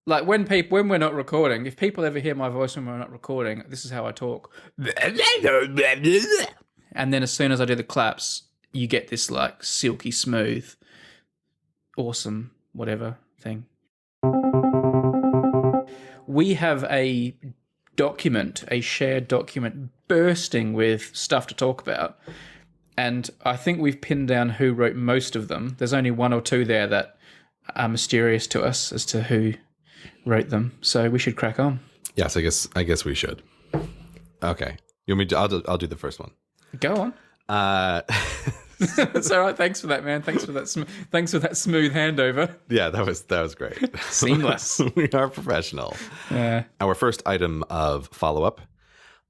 Like when we're not recording, if people ever hear my voice when we're not recording, this is how I talk. And then as soon as I do the claps, you get this like silky smooth, awesome, whatever thing. We have a shared document bursting with stuff to talk about. And I think we've pinned down who wrote most of them. There's only one or two there that are mysterious to us as to who wrote them. So we should crack on. Yes, I guess we should. Okay. You want me to, I'll do the first one. Go on. It's all right. Thanks for that, man. Thanks for that smooth handover. Yeah, that was great. Seamless. We are professional. Yeah. Our first item of follow-up.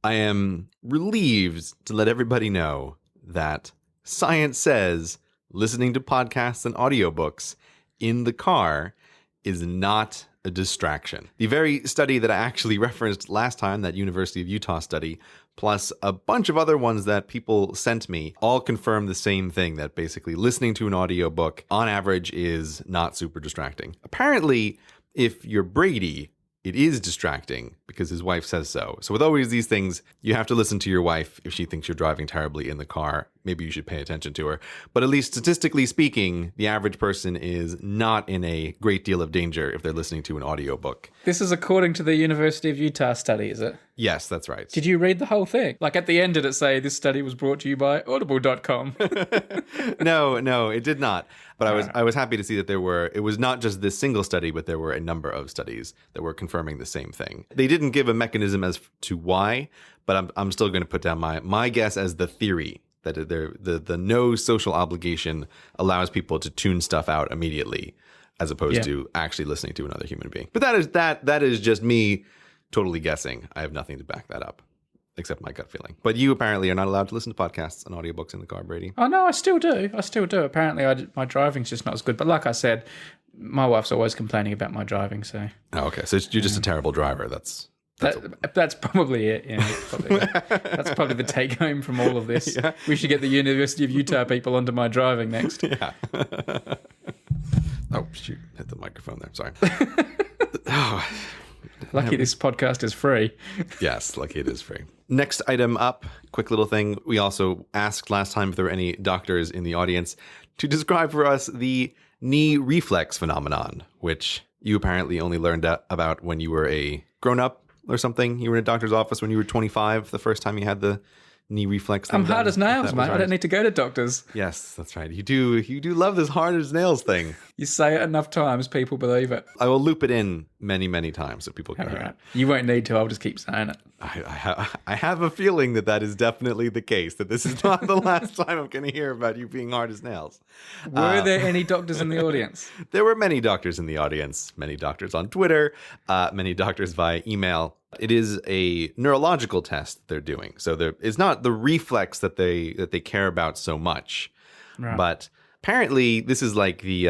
I am relieved to let everybody know that science says listening to podcasts and audiobooks in the car is not a distraction. The very study that I actually referenced last time, that University of Utah study, plus a bunch of other ones that people sent me, all confirm the same thing, that basically listening to an audiobook on average is not super distracting. Apparently, if you're Brady, it is distracting because his wife says so. So with always these things, you have to listen to your wife. If she thinks you're driving terribly in the car, maybe you should pay attention to her. But at least statistically speaking, the average person is not in a great deal of danger if they're listening to an audiobook. This is according to the University of Utah study, is it? Yes, that's right. Did you read the whole thing? Like at the end, did it say this study was brought to you by audible.com? No, it did not. But I was happy to see that it was not just this single study, but there were a number of studies that were confirming the same thing. They didn't give a mechanism as to why, but I'm still going to put down my guess as the theory that the no social obligation allows people to tune stuff out immediately, as opposed to actually listening to another human being. But that is just me totally guessing. I have nothing to back that up, except my gut feeling. But you apparently are not allowed to listen to podcasts and audiobooks in the car, Brady. Oh, no, I still do. Apparently, my driving's just not as good. But like I said, my wife's always complaining about my driving, so... Oh, okay. So you're just a terrible driver. That's probably it, yeah. That's probably the take-home from all of this. Yeah. We should get the University of Utah people onto my driving next. Yeah. Oh, shoot. Hit the microphone there. Sorry. Lucky this podcast is free. Yes, lucky it is free. Next item up, quick little thing. We also asked last time if there were any doctors in the audience to describe for us the knee reflex phenomenon, which you apparently only learned about when you were a grown-up or something. You were in a doctor's office when you were 25, the first time you had the knee reflex thing. I'm hard as nails, mate. Right. I don't need to go to doctors. Yes, that's right. You do love this hard as nails thing. You say it enough times, people believe it. I will loop it in many, many times so people can hear it. You won't need to. I'll just keep saying it. I have a feeling that is definitely the case, that this is not the last time I'm going to hear about you being hard as nails. Were there any doctors in the audience? There were many doctors in the audience, many doctors on Twitter, many doctors via email. It is a neurological test they're doing. So it's not the reflex that they care about so much. Right. But apparently this is like the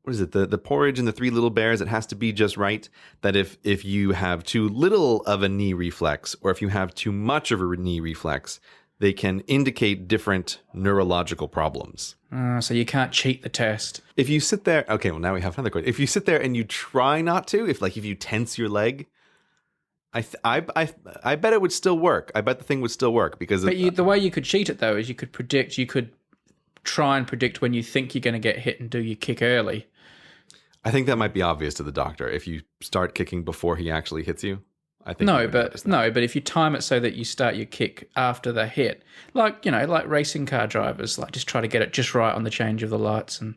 what is it? The porridge and the three little bears. It has to be just right. That if you have too little of a knee reflex, or if you have too much of a knee reflex, they can indicate different neurological problems. So you can't cheat the test. If you sit there, okay, well now we have another question. If you sit there and you try not to, if you tense your leg, I bet it would still work. I bet the thing would still work because... But the way you could cheat it, though, is you could try and predict when you think you're going to get hit and do your kick early. I think that might be obvious to the doctor. If you start kicking before he actually hits you, I think... But if you time it so that you start your kick after the hit, like racing car drivers, like just try to get it just right on the change of the lights and...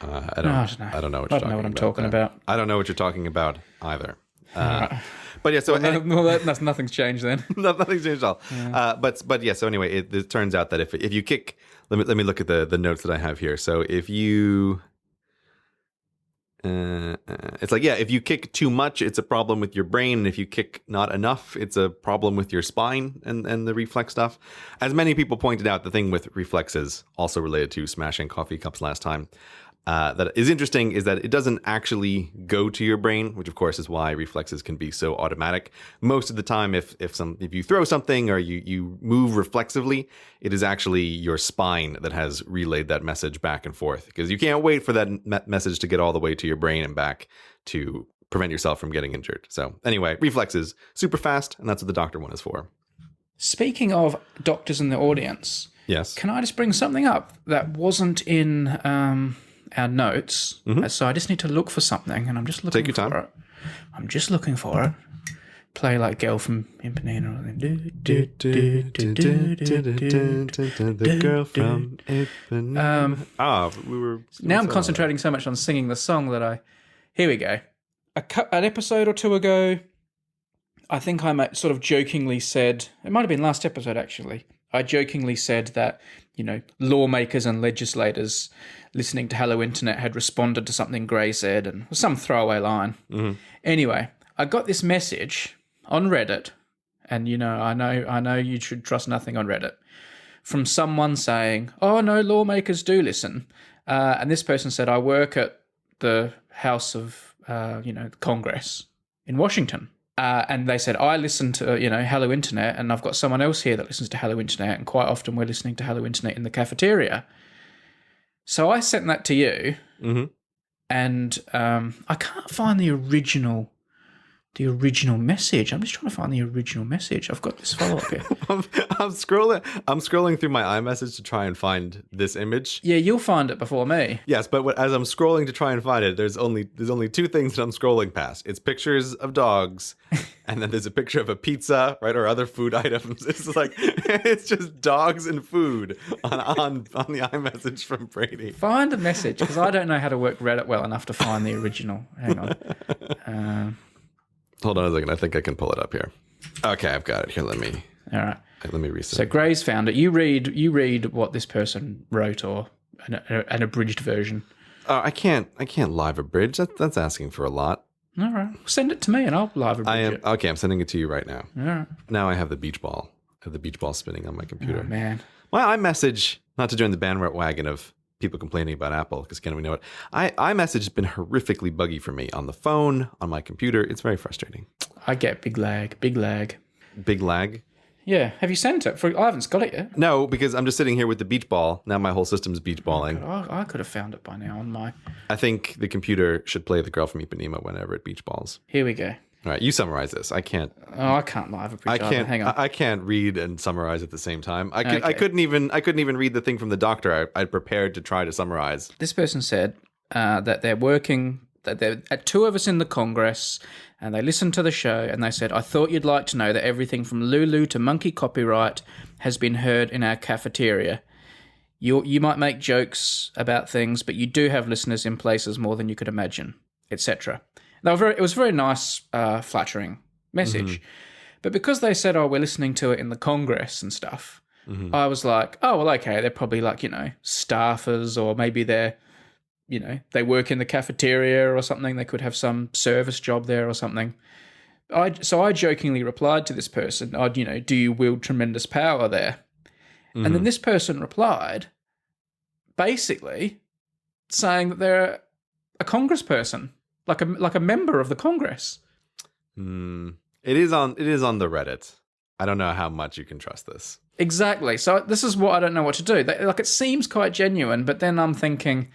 I don't know what you're talking about. I don't know what I'm talking about. I don't know what you're talking about either. Right. But yeah, so nothing's changed then. Nothing's changed at all. Yeah. But yeah, so anyway, it turns out that if you kick, let me look at the notes that I have here. So if you, it's like, yeah, if you kick too much, it's a problem with your brain, and if you kick not enough, it's a problem with your spine and the reflex stuff. As many people pointed out, the thing with reflexes, also related to smashing coffee cups last time, that is interesting is that it doesn't actually go to your brain, which of course is why reflexes can be so automatic. Most of the time, if you throw something or you move reflexively, it is actually your spine that has relayed that message back and forth, because you can't wait for that message to get all the way to your brain and back to prevent yourself from getting injured. So anyway, reflexes, super fast, and that's what the doctor one is for. Speaking of doctors in the audience, Yes. can I just bring something up that wasn't in our notes? So I just need to look for something, and I'm just looking Take your for time. it. I'm just looking for it. Play like Girl from Ipanema. The girl from Ipanema. We were... Now I'm concentrating so much on singing the song that Here we go. An episode or two ago, I think I sort of jokingly said, it might have been last episode actually, I jokingly said that, lawmakers and legislators listening to Hello Internet had responded to something Gray said, and some throwaway line. Anyway, I got this message on Reddit, and I know you should trust nothing on Reddit, from someone saying, "Oh no, lawmakers do listen," and this person said, "I work at the House of Congress in Washington." And they said, I listen to, Hello Internet, and I've got someone else here that listens to Hello Internet, and quite often we're listening to Hello Internet in the cafeteria. So I sent that to you, and I can't find the original message. I'm just trying to find the original message. I've got this follow-up here. I'm scrolling through my iMessage to try and find this image. Yeah, you'll find it before me. Yes, but as I'm scrolling to try and find it, there's only two things that I'm scrolling past. It's pictures of dogs, and then there's a picture of a pizza, right, or other food items. It's like it's just dogs and food on the iMessage from Brady. Find a message, because I don't know how to work Reddit well enough to find the original. Hang on. Hold on a second. I think I can pull it up here. Okay, I've got it here. Let me reset. So Gray's found it. You read what this person wrote, or an abridged version. I can't live abridge. That's asking for a lot. All right, send it to me and I'll live abridge it. Okay. I'm sending it to you right now. All right. Now I have the beach ball. Spinning on my computer. Oh, man. My iMessage, not to join the bandwagon of people complaining about Apple, because we know it. iMessage has been horrifically buggy for me on the phone, on my computer. It's very frustrating. I get big lag. Big lag? Yeah. Have you sent it? I haven't got it yet. No, because I'm just sitting here with the beach ball. Now my whole system's beach balling. I could have found it by now on my... I think the computer should play The Girl from Ipanema whenever it beach balls. Here we go. All right, you summarize this. I can't. Oh, I can't live abridge. Hang on. I can't read and summarize at the same time. I couldn't even read the thing from the doctor I'd prepared to try to summarize. This person said that they're working, that there are two of us in the Congress, and they listened to the show, and they said, I thought you'd like to know that everything from Lulu to monkey copyright has been heard in our cafeteria. You might make jokes about things, but you do have listeners in places more than you could imagine, etc. It was a very nice, flattering message. But because they said, we're listening to it in the Congress and stuff, I was like, oh, well, okay, they're probably like, staffers, or maybe they're, they work in the cafeteria or something. They could have some service job there or something. So I jokingly replied to this person, do you wield tremendous power there? And then this person replied, basically saying that they're a congressperson. Like a member of the Congress. It is on the Reddit. I don't know how much you can trust this. Exactly. So this is what I don't know what to do. It seems quite genuine, but then I'm thinking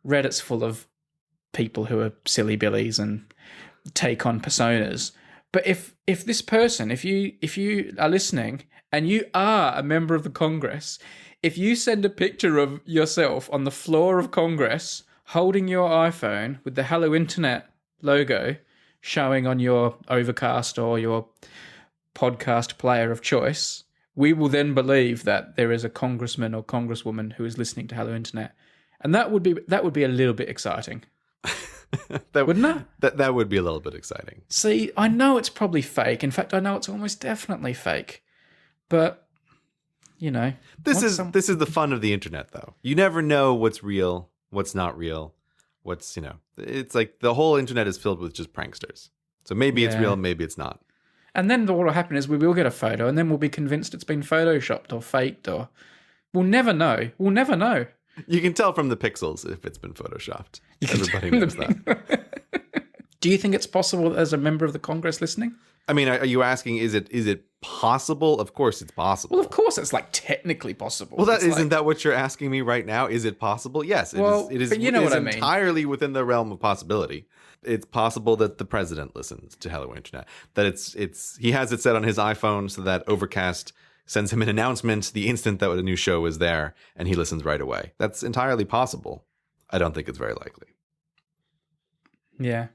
Reddit's full of people who are silly billies and take on personas. But if this person, if you are listening and you are a member of the Congress, if you send a picture of yourself on the floor of Congress holding your iPhone with the Hello Internet logo showing on your Overcast or your podcast player of choice, we will then believe that there is a congressman or congresswoman who is listening to Hello Internet. And that would be a little bit exciting. Wouldn't it? That would be a little bit exciting. See, I know it's probably fake. In fact, I know it's almost definitely fake. But, This is the fun of the internet, though. You never know what's real, what's not real, it's like the whole internet is filled with just pranksters. So maybe it's real, maybe it's not. And then what will happen is we will get a photo, and then we'll be convinced it's been photoshopped or faked, or we'll never know. We'll never know. You can tell from the pixels if it's been photoshopped. Everybody knows that. Do you think it's possible that there's a member of the Congress listening? I mean, are you asking, is it possible? Of course it's possible. Well, of course it's like technically possible. Well, It's isn't like, that what you're asking me right now? Is it possible? Yes, it is but you know what I mean. entirely within the realm of possibility. It's possible that the president listens to Hello Internet. That he has it set on his iPhone so that Overcast sends him an announcement the instant that a new show is there, and he listens right away. That's entirely possible. I don't think it's very likely. Yeah.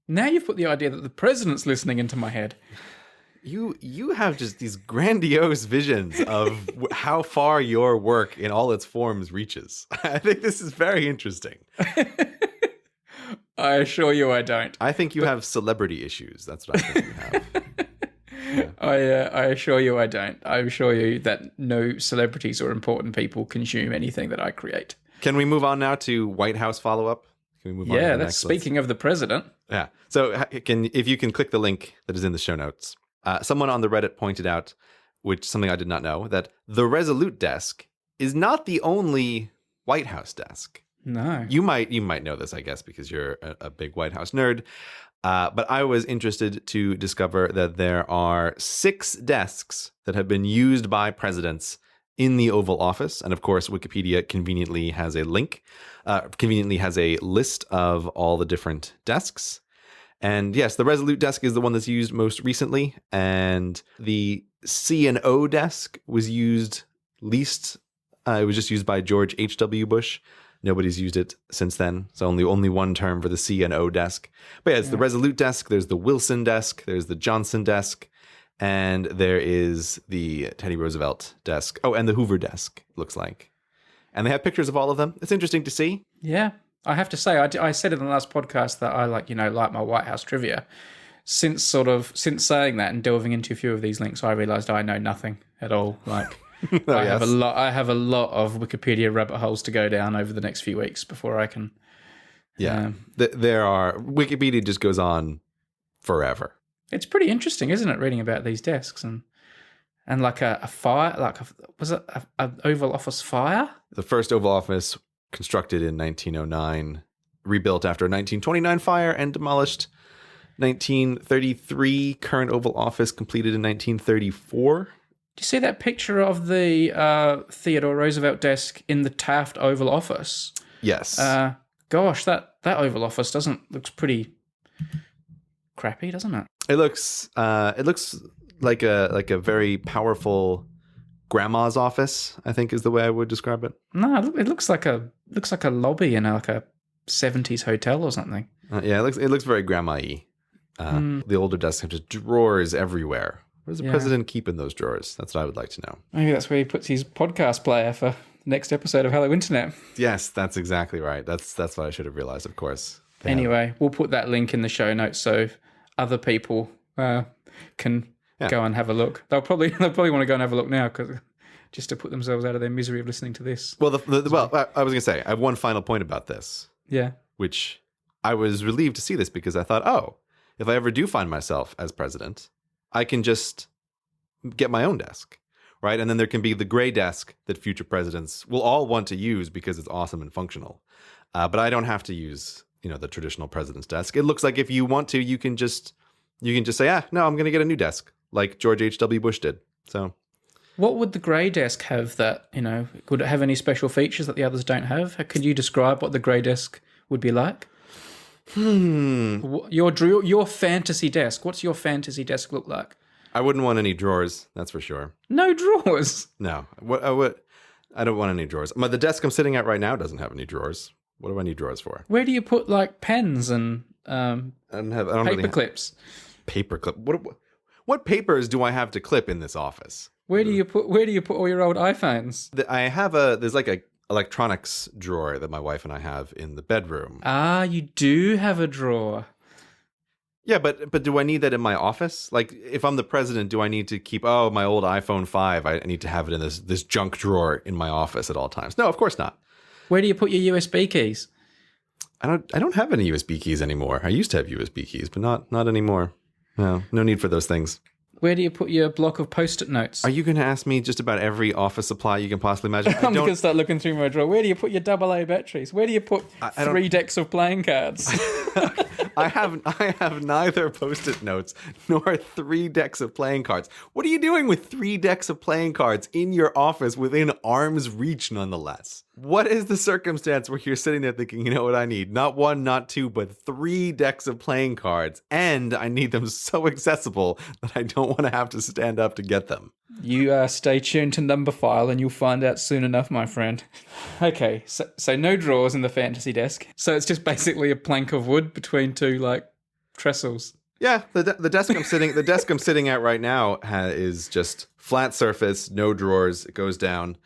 Now you've put the idea that the president's listening into my head. You have just these grandiose visions of how far your work in all its forms reaches. I think this is very interesting. I assure you I don't. I think you have celebrity issues. That's what I think you have. Yeah. I assure you I don't. I assure you that no celebrities or important people consume anything that I create. Can we move on now to White House follow-up? Can we move on to the that's next? speaking of the president. Yeah. So if you can click the link that is in the show notes. Someone on the Reddit pointed out, which something I did not know, that the Resolute desk is not the only White House desk. No. You might know this, I guess, because you're a big White House nerd. But I was interested to discover that there are 6 desks that have been used by presidents in the Oval Office. And of course, Wikipedia conveniently has a link, conveniently has a list of all the different desks. And yes, the Resolute desk is the one that's used most recently. And the C&O desk was used least. It was just used by George H.W. Bush. Nobody's used it since then. So only one term for the C&O desk. But yeah, it's the Resolute desk. There's the Wilson desk. There's the Johnson desk. And there is the Teddy Roosevelt desk. Oh, and the Hoover desk, it looks like. And they have pictures of all of them. It's interesting to see. Yeah. I have to say, I said in the last podcast that I like my White House trivia. Since saying that and delving into a few of these links, I realized I know nothing at all. Like I have a lot of Wikipedia rabbit holes to go down over the next few weeks before I can. Yeah. Wikipedia just goes on forever. It's pretty interesting, isn't it, reading about these desks and like a fire, was it an Oval Office fire? The first Oval Office constructed in 1909, rebuilt after a 1929 fire and demolished 1933. Current Oval Office completed in 1934. Do you see that picture of the Theodore Roosevelt desk in the Taft Oval Office? Yes. Gosh, that Oval Office looks pretty crappy, doesn't it? It looks like a very powerful grandma's office, I think is the way I would describe it. No, it looks like a lobby in like a 70s hotel or something. Yeah, it looks very grandma-y. The older desks have just drawers everywhere. Where does the president keep in those drawers? That's what I would like to know. Maybe that's where he puts his podcast player for the next episode of Hello Internet. Yes, that's exactly right. That's what I should have realized, of course. Anyway, we'll put that link in the show notes so other people can go and have a look. They'll probably want to go and have a look now just to put themselves out of their misery of listening to this. Well, I was going to say, I have one final point about this. Yeah. Which I was relieved to see this because I thought, if I ever do find myself as president, I can just get my own desk, right? And then there can be the gray desk that future presidents will all want to use because it's awesome and functional. But I don't have to use, the traditional president's desk. It looks like if you want to, you can just say, no, I'm going to get a new desk, like George H.W. Bush did. So, what would the grey desk have that, could it have any special features that the others don't have? Could you describe what the grey desk would be like? Your fantasy desk. What's your fantasy desk look like? I wouldn't want any drawers, that's for sure. No drawers? No. I don't want any drawers. The desk I'm sitting at right now doesn't have any drawers. What do I need drawers for? Where do you put like pens and paper clips? Paper clip. What papers do I have to clip in this office? Where do you put all your old iPhones? There's like a electronics drawer that my wife and I have in the bedroom. Ah, you do have a drawer. Yeah, but do I need that in my office? Like, if I'm the president, do I need to keep my old iPhone 5? I need to have it in this junk drawer in my office at all times. No, of course not. Where do you put your USB keys? I don't have any USB keys anymore. I used to have USB keys, but not anymore. No need for those things. Where do you put your block of Post-it notes? Are you going to ask me just about every office supply you can possibly imagine? I'm going to start looking through my drawer. Where do you put your AA batteries? Where do you put 3 decks of playing cards? I have neither Post-it notes nor 3 decks of playing cards. What are you doing with 3 decks of playing cards in your office within arm's reach, nonetheless? What is the circumstance where you're sitting there thinking, you know what I need? Not 1, not 2, but 3 decks of playing cards, and I need them so accessible that I don't want to have to stand up to get them. You stay tuned to Number File and you'll find out soon enough, my friend. Okay, so no drawers in the fantasy desk. So it's just basically a plank of wood between 2 like trestles. Yeah, the desk I'm sitting at right now is just flat surface, no drawers. It goes down.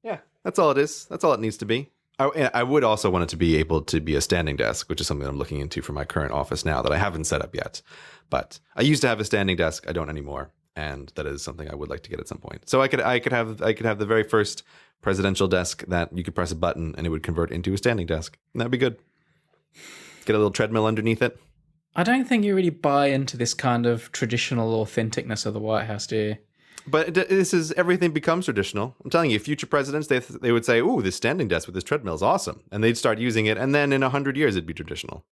Yeah, that's all it is. That's all it needs to be. I would also want it to be able to be a standing desk, which is something I'm looking into for my current office now that I haven't set up yet. But I used to have a standing desk. I don't anymore, and that is something I would like to get at some point. So I could have the very first presidential desk that you could press a button and it would convert into a standing desk. And that'd be good. Get a little treadmill underneath it. I don't think you really buy into this kind of traditional authenticness of the White House, do you? But this is everything becomes traditional. I'm telling you, future presidents, they would say, "Ooh, this standing desk with this treadmill is awesome," and they'd start using it, and then in 100 years, it'd be traditional.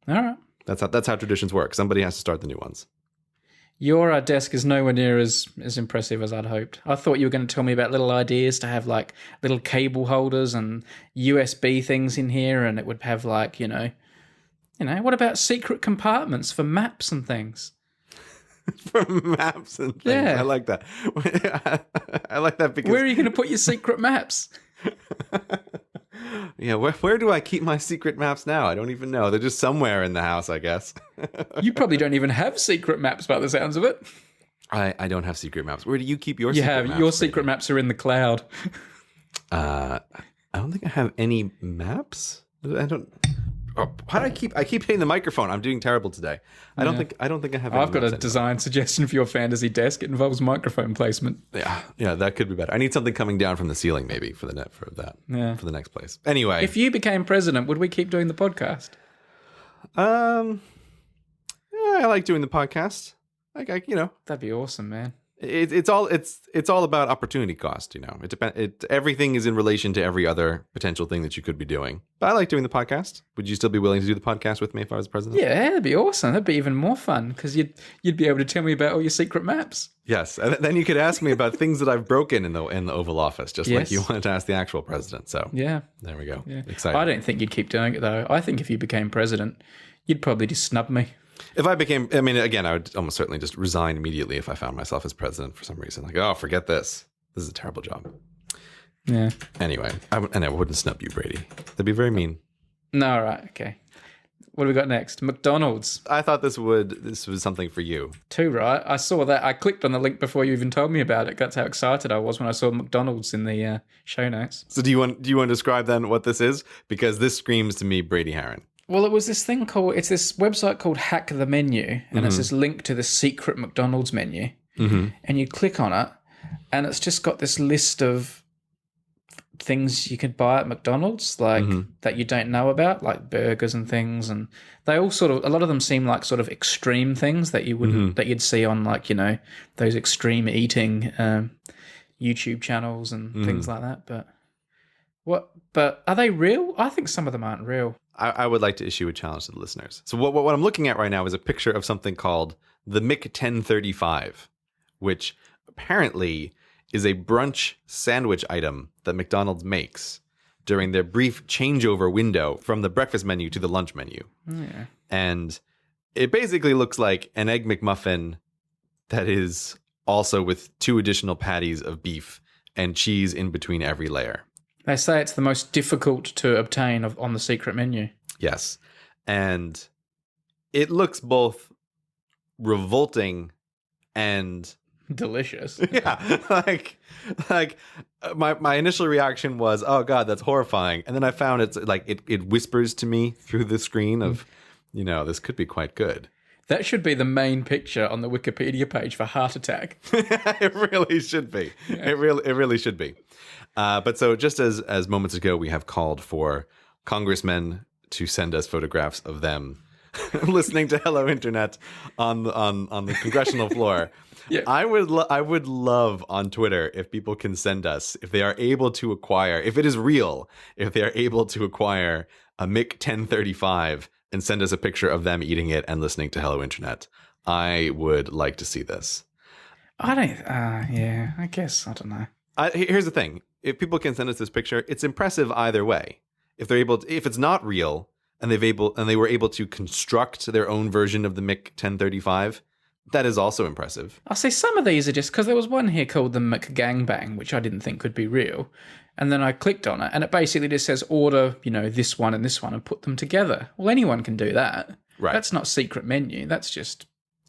All right, that's how traditions work. Somebody has to start the new ones. Your desk is nowhere near as impressive as I'd hoped. I thought you were going to tell me about little ideas to have like little cable holders and USB things in here, and it would have like you know, what about secret compartments for maps and things? For maps and things. Yeah. I like that. I like that because... Where are you going to put your secret maps? Yeah, where do I keep my secret maps now? I don't even know. They're just somewhere in the house, I guess. You probably don't even have secret maps by the sounds of it. I don't have secret maps. Where do you keep your You secret have. maps? Your secret maps are in the cloud. I don't think I have any maps. I don't... Oh, why do I keep hitting the microphone? I'm doing terrible today. I don't think I have any I've got a design suggestion for your fantasy desk. It involves microphone placement. Yeah, that could be better. I need something coming down from the ceiling maybe for the next place. Anyway, if you became president, would we keep doing the podcast? Yeah, I like doing the podcast. That'd be awesome, man. It's all about opportunity cost, It depends. Everything is in relation to every other potential thing that you could be doing. But I like doing the podcast. Would you still be willing to do the podcast with me if I was president? Yeah, that'd be awesome. That'd be even more fun because you'd be able to tell me about all your secret maps. Yes, and then you could ask me about things that I've broken in the Oval Office, just like you wanted to ask the actual president. So yeah, there we go. Yeah. Exciting. I don't think you'd keep doing it though. I think if you became president, you'd probably just snub me. If I became, again, I would almost certainly just resign immediately if I found myself as president for some reason. Like, oh, forget this. This is a terrible job. Yeah. Anyway, I wouldn't snub you, Brady. That'd be very mean. No, all right, okay. What do we got next? McDonald's. I thought this was something for you. 2, right? I saw that. I clicked on the link before you even told me about it. That's how excited I was when I saw McDonald's in the show notes. So do you want to describe then what this is? Because this screams to me Brady Haran. Well, it was this thing it's this website called Hack the Menu, and it's this link to the secret McDonald's menu, and you click on it, and it's just got this list of things you could buy at McDonald's, like that you don't know about, like burgers and things, and they all a lot of them seem like sort of extreme things that you wouldn't that you'd see on like those extreme eating YouTube channels and things like that. But are they real? I think some of them aren't real. I would like to issue a challenge to the listeners. So what I'm looking at right now is a picture of something called the Mick 1035, which apparently is a brunch sandwich item that McDonald's makes during their brief changeover window from the breakfast menu to the lunch menu. Yeah. And it basically looks like an Egg McMuffin that is also with 2 additional patties of beef and cheese in between every layer. They say it's the most difficult to obtain on the secret menu. Yes. And it looks both revolting and delicious. Yeah. Like my initial reaction was, oh God, that's horrifying. And then I found it's like it whispers to me through the screen of, this could be quite good. That should be the main picture on the Wikipedia page for heart attack. It really should be. Yeah. It really should be. But so just as moments ago, we have called for congressmen to send us photographs of them listening to Hello Internet on the Congressional floor. Yeah. I would love on Twitter if people can send us, if they are able to acquire, if it is real, if they are able to acquire a MiG 1035 and send us a picture of them eating it and listening to Hello Internet. I would like to see this. I don't. Yeah. I guess I don't know. Here's the thing: if people can send us this picture, it's impressive either way. If they're able, if it's not real, and they were able to construct their own version of the MiG 1035, that is also impressive. I'll say some of these are just because there was one here called the McGangbang, which I didn't think could be real, and then I clicked on it, and it basically just says order, this one and this one, and put them together. Well, anyone can do that. Right. That's not secret menu. That's just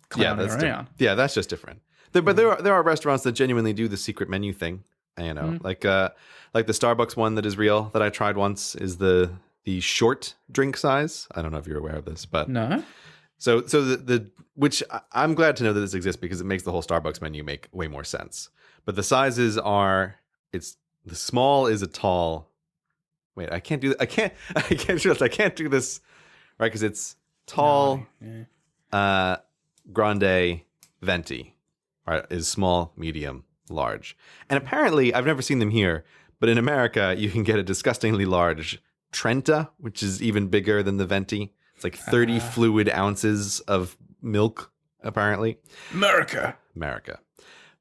clowning around. Yeah, that's just different. But there are restaurants that genuinely do the secret menu thing. Like the Starbucks one that is real that I tried once is the short drink size. I don't know if you're aware of this, but No. So which I'm glad to know that this exists because it makes the whole Starbucks menu make way more sense. But the sizes are the small is a tall. Wait, I can't do this right because it's tall, grande, venti, right? Is small, medium, large. And apparently, I've never seen them here, but in America, you can get a disgustingly large Trenta, which is even bigger than the venti. It's like 30 fluid ounces of milk, apparently. America.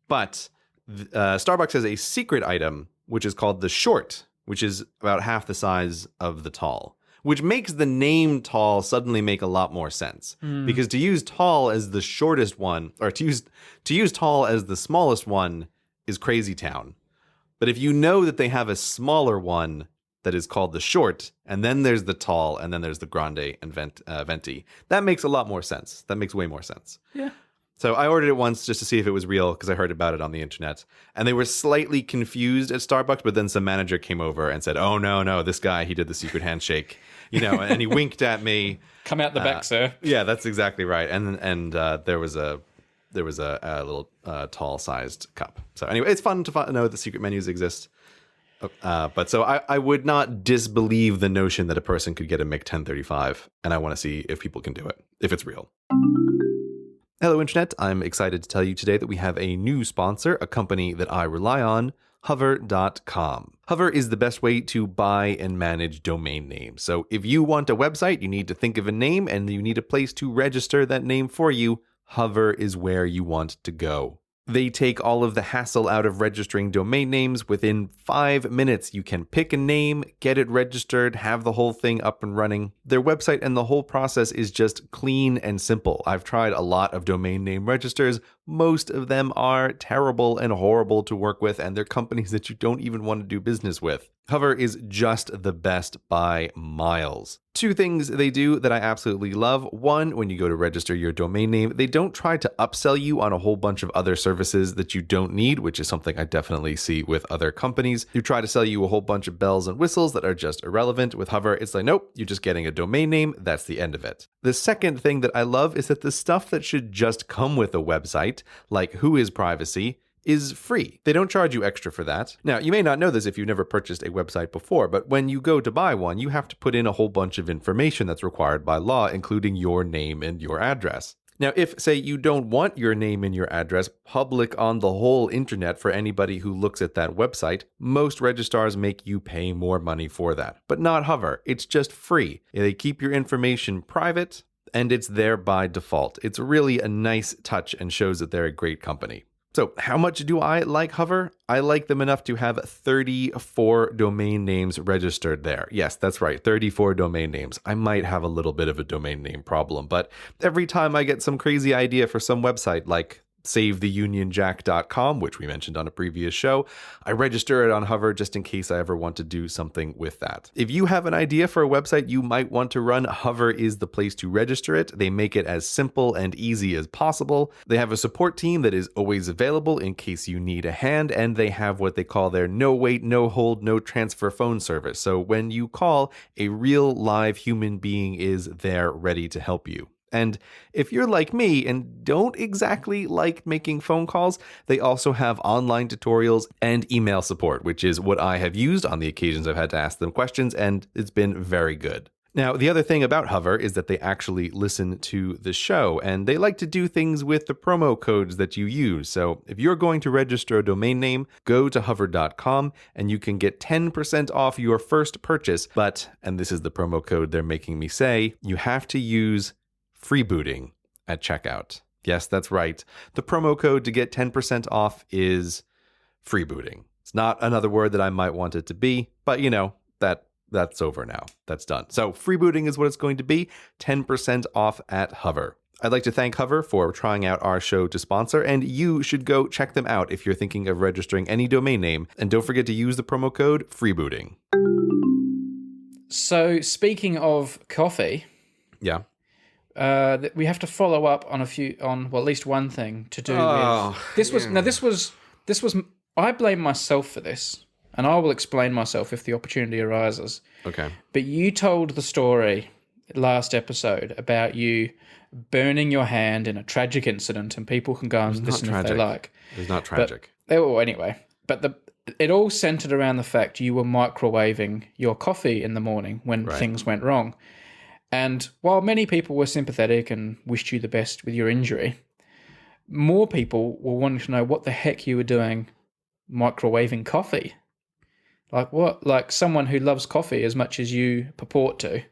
But Starbucks has a secret item, which is called the short, which is about half the size of the tall, which makes the name tall suddenly make a lot more sense. Because to use tall as the shortest one, or to use tall as the smallest one is crazy town. But if you know that they have a smaller one that is called the short, and then there's the tall, and then there's the grande and venti, that makes a lot more sense. That makes way more sense. Yeah. So I ordered it once just to see if it was real because I heard about it on the internet. And they were slightly confused at Starbucks, but then some manager came over and said, "Oh, no, this guy, he did the secret handshake." And he winked at me. Come out the back, sir. Yeah, that's exactly right. And there was a little tall-sized cup. So anyway, it's fun to know that secret menus exist. But so I would not disbelieve the notion that a person could get a MiG 1035, and I want to see if people can do it, if it's real. Hello, Internet. I'm excited to tell you today that we have a new sponsor, a company that I rely on, Hover.com. Hover is the best way to buy and manage domain names. So if you want a website, you need to think of a name, and you need a place to register that name for you. Hover is where you want to go. They take all of the hassle out of registering domain names. Within 5 minutes, you can pick a name, get it registered, have the whole thing up and running. Their website and the whole process is just clean and simple. I've tried a lot of domain name registers. Most of them are terrible and horrible to work with, and they're companies that you don't even want to do business with. Hover is just the best by miles. 2 things they do that I absolutely love. One, when you go to register your domain name, they don't try to upsell you on a whole bunch of other services that you don't need, which is something I definitely see with other companies who try to sell you a whole bunch of bells and whistles that are just irrelevant. With Hover, it's like, nope, you're just getting a domain name. That's the end of it. The second thing that I love is that the stuff that should just come with a website, like who is privacy, is free. They don't charge you extra for that. Now, you may not know this if you've never purchased a website before, but when you go to buy one, you have to put in a whole bunch of information that's required by law, including your name and your address. Now, if, say, you don't want your name and your address public on the whole internet for anybody who looks at that website, most registrars make you pay more money for that. But not Hover. It's just free. They keep your information private, and it's there by default. It's really a nice touch and shows that they're a great company. So how much do I like Hover? I like them enough to have 34 domain names registered there. Yes, that's right, 34 domain names. I might have a little bit of a domain name problem, but every time I get some crazy idea for some website like SaveTheUnionJack.com, which we mentioned on a previous show, I register it on Hover just in case I ever want to do something with that. If you have an idea for a website you might want to run, Hover is the place to register it. They make it as simple and easy as possible. They have a support team that is always available in case you need a hand, and they have what they call their no wait, no hold, no transfer phone service. So when you call, a real live human being is there ready to help you. And if you're like me and don't exactly like making phone calls, they also have online tutorials and email support, which is what I have used on the occasions I've had to ask them questions, and it's been very good. Now, the other thing about Hover is that they actually listen to the show, and they like to do things with the promo codes that you use. So if you're going to register a domain name, go to hover.com and you can get 10% off your first purchase. But, and this is the promo code they're making me say, you have to use freebooting at checkout. Yes, that's right. The promo code to get 10% off is freebooting. It's not another word that I might want it to be, but that's over now. That's done. So freebooting is what it's going to be, 10% off at Hover. I'd like to thank Hover for trying out our show to sponsor, and you should go check them out if you're thinking of registering any domain name. And don't forget to use the promo code freebooting. So speaking of coffee, Yeah. we have to follow up on at least one thing to do with this. This was I blame myself for this. And I will explain myself if the opportunity arises. Okay. But you told the story last episode about you burning your hand in a tragic incident, and people can go and listen if they like. It was not tragic. But it all centered around the fact you were microwaving your coffee in the morning when things went wrong. And while many people were sympathetic and wished you the best with your injury, more people were wanting to know what the heck you were doing microwaving coffee. Like what? Like someone who loves coffee as much as you purport to,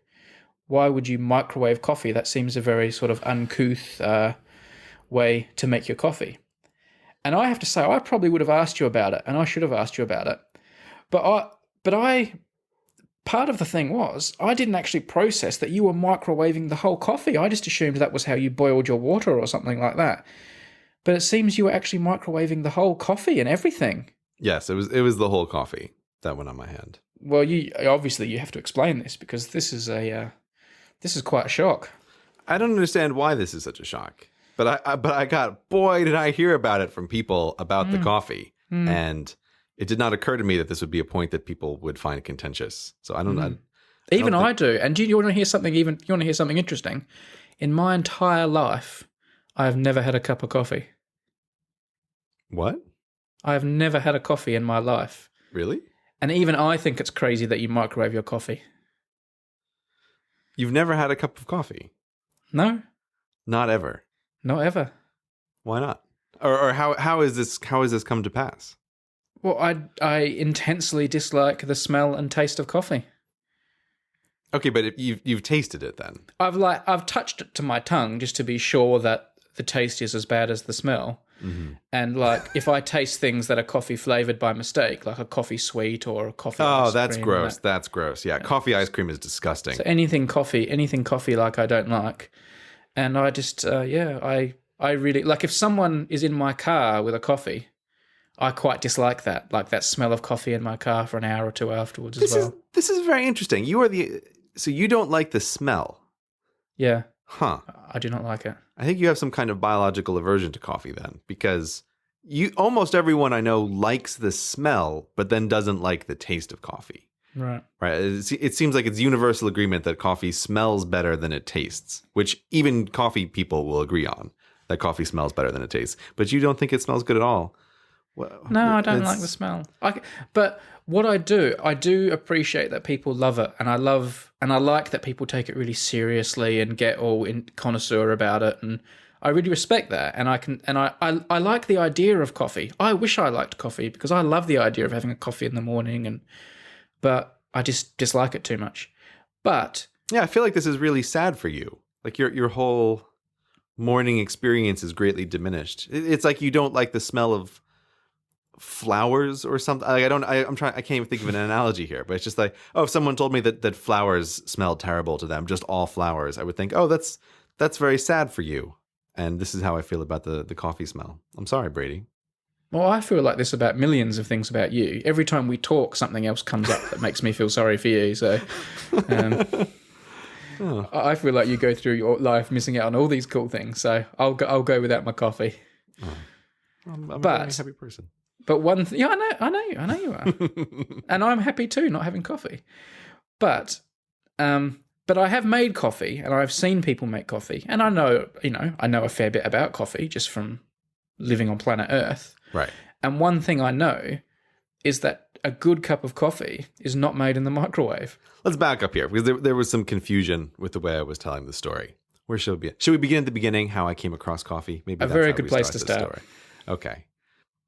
why would you microwave coffee? That seems a very sort of uncouth way to make your coffee. And I have to say, I probably would have asked you about it, and I should have asked you about it. But part of the thing was, I didn't actually process that you were microwaving the whole coffee. I just assumed that was how you boiled your water or something like that. But it seems you were actually microwaving the whole coffee and everything. Yes, it was the whole coffee that went on my hand. Well, you have to explain this because this is quite a shock. I don't understand why this is such a shock, but did I hear about it from people about the coffee, and it did not occur to me that this would be a point that people would find contentious. So I don't know. I do. And do you want to hear something? You want to hear something interesting? In my entire life, I have never had a cup of coffee. What? I have never had a coffee in my life. Really? And even I think it's crazy that you microwave your coffee. You've never had a cup of coffee? No. Not ever? Not ever. Why not? Or how is this come to pass? Well, I intensely dislike the smell and taste of coffee. Okay, but if you've tasted it then. I've touched it to my tongue just to be sure that the taste is as bad as the smell. Mm-hmm. And if I taste things that are coffee flavored by mistake, like a coffee sweet or a coffee ice that's cream, gross. That's gross. Yeah, coffee ice cream is disgusting. So anything coffee like I don't like. And I just I really like if someone is in my car with a coffee, I quite dislike that. Like that smell of coffee in my car for an hour or two afterwards as well. This is very interesting. So you don't like the smell? Yeah. Huh. I do not like it. I think you have some kind of biological aversion to coffee then, because almost everyone I know likes the smell, but then doesn't like the taste of coffee. Right. Right. It seems like it's universal agreement that coffee smells better than it tastes, which even coffee people will agree on, that coffee smells better than it tastes. But you don't think it smells good at all. Well, no, I don't like the smell. But what I do appreciate that people love it, and I like that people take it really seriously and get all connoisseur about it, and I really respect that. And I like the idea of coffee. I wish I liked coffee because I love the idea of having a coffee in the morning, but I just dislike it too much. But yeah, I feel like this is really sad for you. Like your whole morning experience is greatly diminished. It's like you don't like the smell of flowers or something. Like I can't even think of an analogy here, but it's just like, if someone told me that flowers smelled terrible to them, just all flowers, I would think, that's very sad for you. And this is how I feel about the coffee smell. I'm sorry, Brady. Well, I feel like this about millions of things about you. Every time we talk, something else comes up that makes me feel sorry for you. So I feel like you go through your life missing out on all these cool things. So I'll go without my coffee. I'm a very happy person. But one thing, yeah, I know you are, and I'm happy too, not having coffee. But I have made coffee, and I've seen people make coffee, and I know a fair bit about coffee just from living on planet Earth. Right. And one thing I know is that a good cup of coffee is not made in the microwave. Let's back up here because there was some confusion with the way I was telling the story. Where should we be? Should we begin at the beginning, how I came across coffee? Maybe A that's very how good we place to this start. Story. Okay.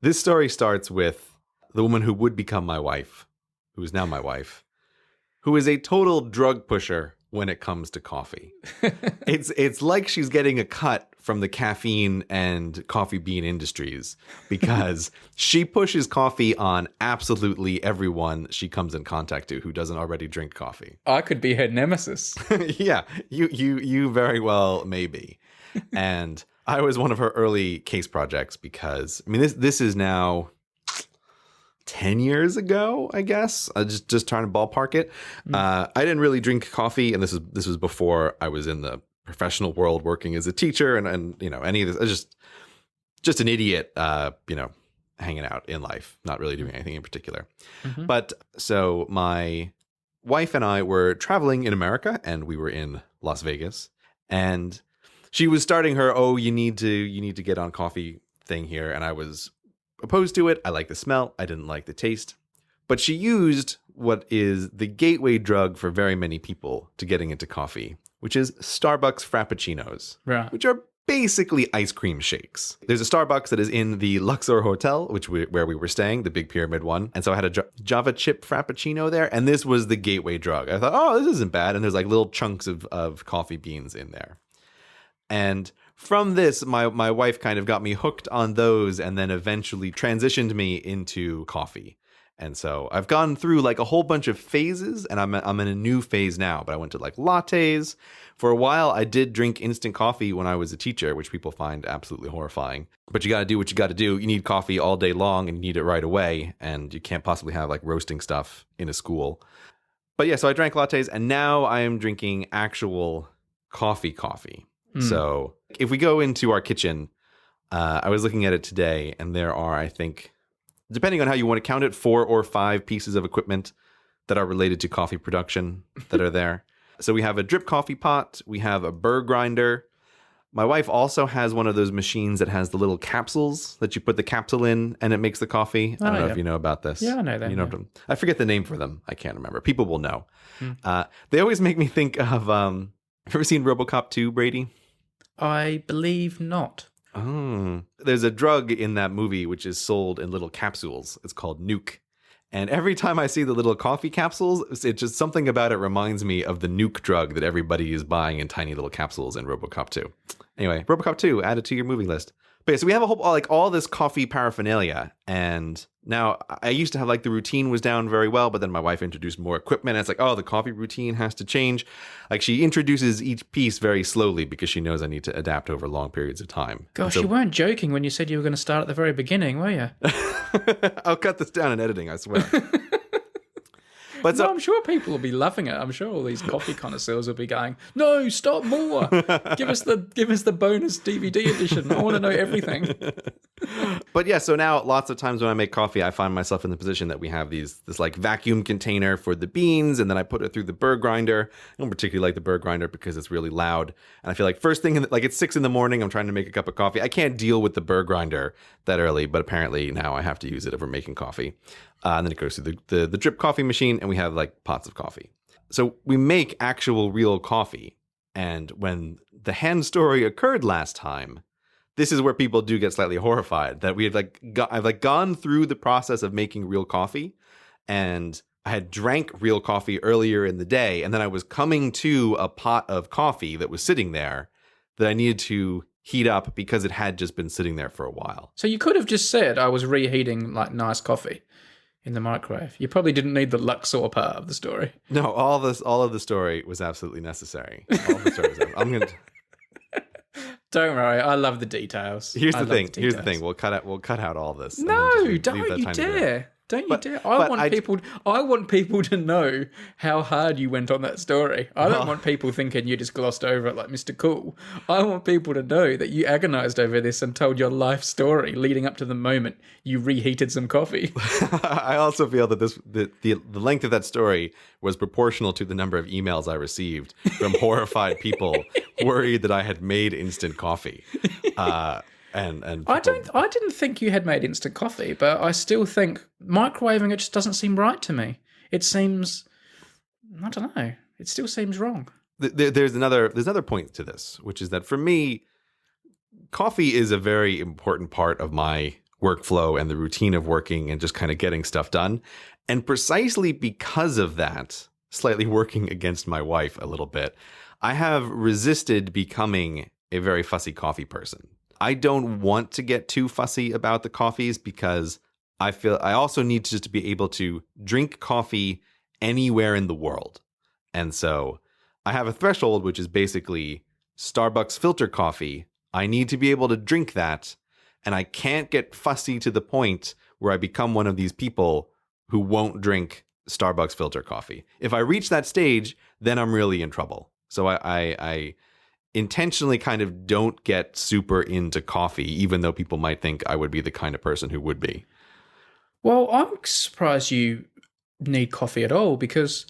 This story starts with the woman who would become my wife, who is now my wife, who is a total drug pusher when it comes to coffee. It's like she's getting a cut from the caffeine and coffee bean industries because she pushes coffee on absolutely everyone she comes in contact to who doesn't already drink coffee. I could be her nemesis. Yeah, you very well may be. And I was one of her early case projects because, I mean, this is now 10 years ago, I guess. Just trying to ballpark it. I didn't really drink coffee, and this was before I was in the professional world working as a teacher and you know, any of this. I was just an idiot, you know, hanging out in life, not really doing anything in particular. Mm-hmm. But so my wife and I were traveling in America, and we were in Las Vegas, and she was starting her, you need to get on coffee thing here, and I was opposed to it. I like the smell. I didn't like the taste. But she used what is the gateway drug for very many people to getting into coffee, which is Starbucks Frappuccinos, Right. which are basically ice cream shakes. There's a Starbucks that is in the Luxor Hotel, where we were staying, the big pyramid one. And so I had a Java chip Frappuccino there, and this was the gateway drug. I thought, this isn't bad. And there's like little chunks of coffee beans in there. And from this, my wife kind of got me hooked on those and then eventually transitioned me into coffee. And so I've gone through like a whole bunch of phases, and I'm in a new phase now. But I went to like lattes. For a while, I did drink instant coffee when I was a teacher, which people find absolutely horrifying. But you got to do what you got to do. You need coffee all day long, and you need it right away. And you can't possibly have like roasting stuff in a school. But yeah, so I drank lattes, and now I am drinking actual coffee. So if we go into our kitchen, I was looking at it today, and there are, I think, depending on how you want to count it, 4 or 5 pieces of equipment that are related to coffee production that are there. So we have a drip coffee pot. We have a burr grinder. My wife also has one of those machines that has the little capsules that you put the capsule in and it makes the coffee. I don't know if you know about this. Yeah, I know that. You know, I forget the name for them. I can't remember. People will know. They always make me think of, have you ever seen RoboCop 2, Brady? I believe not. Oh, there's a drug in that movie which is sold in little capsules. It's called Nuke. And every time I see the little coffee capsules, it's just something about it reminds me of the Nuke drug that everybody is buying in tiny little capsules in RoboCop 2. Anyway, RoboCop 2, add it to your movie list. But yeah, so we have a whole, like all this coffee paraphernalia. And now I used to have like the routine was down very well, but then my wife introduced more equipment. And it's like, the coffee routine has to change. Like she introduces each piece very slowly because she knows I need to adapt over long periods of time. Gosh, you weren't joking when you said you were going to start at the very beginning, were you? I'll cut this down in editing, I swear. But I'm sure people will be loving it. I'm sure all these coffee connoisseurs will be going, "No, stop more! Give us the bonus DVD edition. I want to know everything." But yeah, so now lots of times when I make coffee, I find myself in the position that we have this like vacuum container for the beans, and then I put it through the burr grinder. I don't particularly like the burr grinder because it's really loud, and I feel like first thing, like it's 6 a.m, I'm trying to make a cup of coffee. I can't deal with the burr grinder that early, but apparently now I have to use it if we're making coffee. And then it goes through the drip coffee machine, and we have like pots of coffee. So we make actual real coffee. And when the hen story occurred last time, this is where people do get slightly horrified that we had I've gone through the process of making real coffee, and I had drank real coffee earlier in the day, and then I was coming to a pot of coffee that was sitting there that I needed to heat up because it had just been sitting there for a while. So you could have just said I was reheating like nice coffee in the microwave. You probably didn't need the Luxor part of the story. No, all of the story was absolutely necessary. All of the story was I'm gonna. Don't worry, I love the details. Here's the thing. We'll cut out all this. No, don't you dare. Don't you dare. I want people to know how hard you went on that story. I don't want people thinking you just glossed over it like Mr. Cool. I want people to know that you agonized over this and told your life story leading up to the moment you reheated some coffee. I also feel that the length of that story was proportional to the number of emails I received from horrified people worried that I had made instant coffee. And I people, didn't think you had made instant coffee, but I still think microwaving it just doesn't seem right to me. It seems, I don't know. It still seems wrong. there's another point to this, which is that for me, coffee is a very important part of my workflow and the routine of working and just kind of getting stuff done. And precisely because of that, slightly working against my wife a little bit, I have resisted becoming a very fussy coffee person. I don't want to get too fussy about the coffees because I feel I also need to just be able to drink coffee anywhere in the world. And so I have a threshold, which is basically Starbucks filter coffee. I need to be able to drink that. And I can't get fussy to the point where I become one of these people who won't drink Starbucks filter coffee. If I reach that stage, then I'm really in trouble. So I intentionally kind of don't get super into coffee, even though people might think I would be the kind of person who would be. Well, I'm surprised you need coffee at all because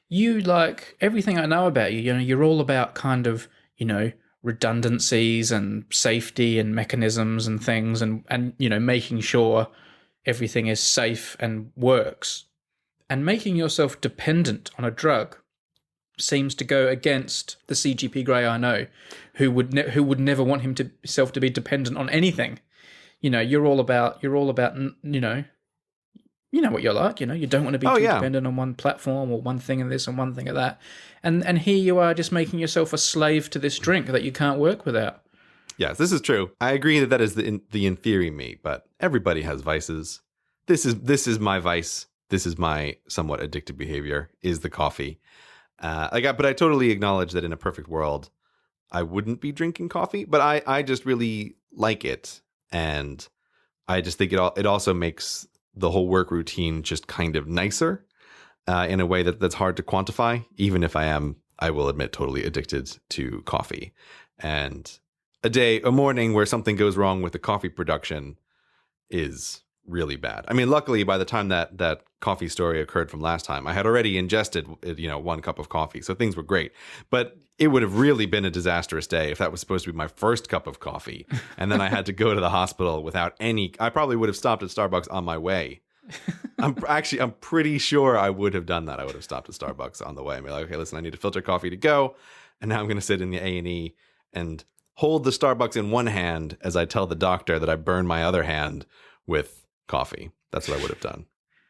you, like, everything I know about you, you're all about kind of, redundancies and safety and mechanisms and things and making sure everything is safe and works. And making yourself dependent on a drug seems to go against the CGP Grey I know, who would never want himself to be dependent on anything. You're all about what you're like. You don't want to be too dependent on one platform or one thing of this and one thing of that. And here you are just making yourself a slave to this drink that you can't work without. Yes, this is true. I agree that is the in theory me, but everybody has vices. This is my vice. This is my somewhat addictive behavior, is the coffee. But I totally acknowledge that in a perfect world, I wouldn't be drinking coffee, but I just really like it. And I just think it also makes the whole work routine just kind of nicer in a way that's hard to quantify, even if I will admit, totally addicted to coffee. And a morning where something goes wrong with the coffee production is really bad. I mean, luckily, by the time that coffee story occurred from last time, I had already ingested, 1 cup of coffee. So things were great. But it would have really been a disastrous day if that was supposed to be my first cup of coffee. And then I had to go to the hospital without any. I probably would have stopped at Starbucks on my way. I'm pretty sure I would have done that. I would have stopped at Starbucks on the way and be like, okay, listen, I need a filter coffee to go. And now I'm going to sit in the A&E and hold the Starbucks in one hand as I tell the doctor that I burned my other hand with coffee. That's what I would have done.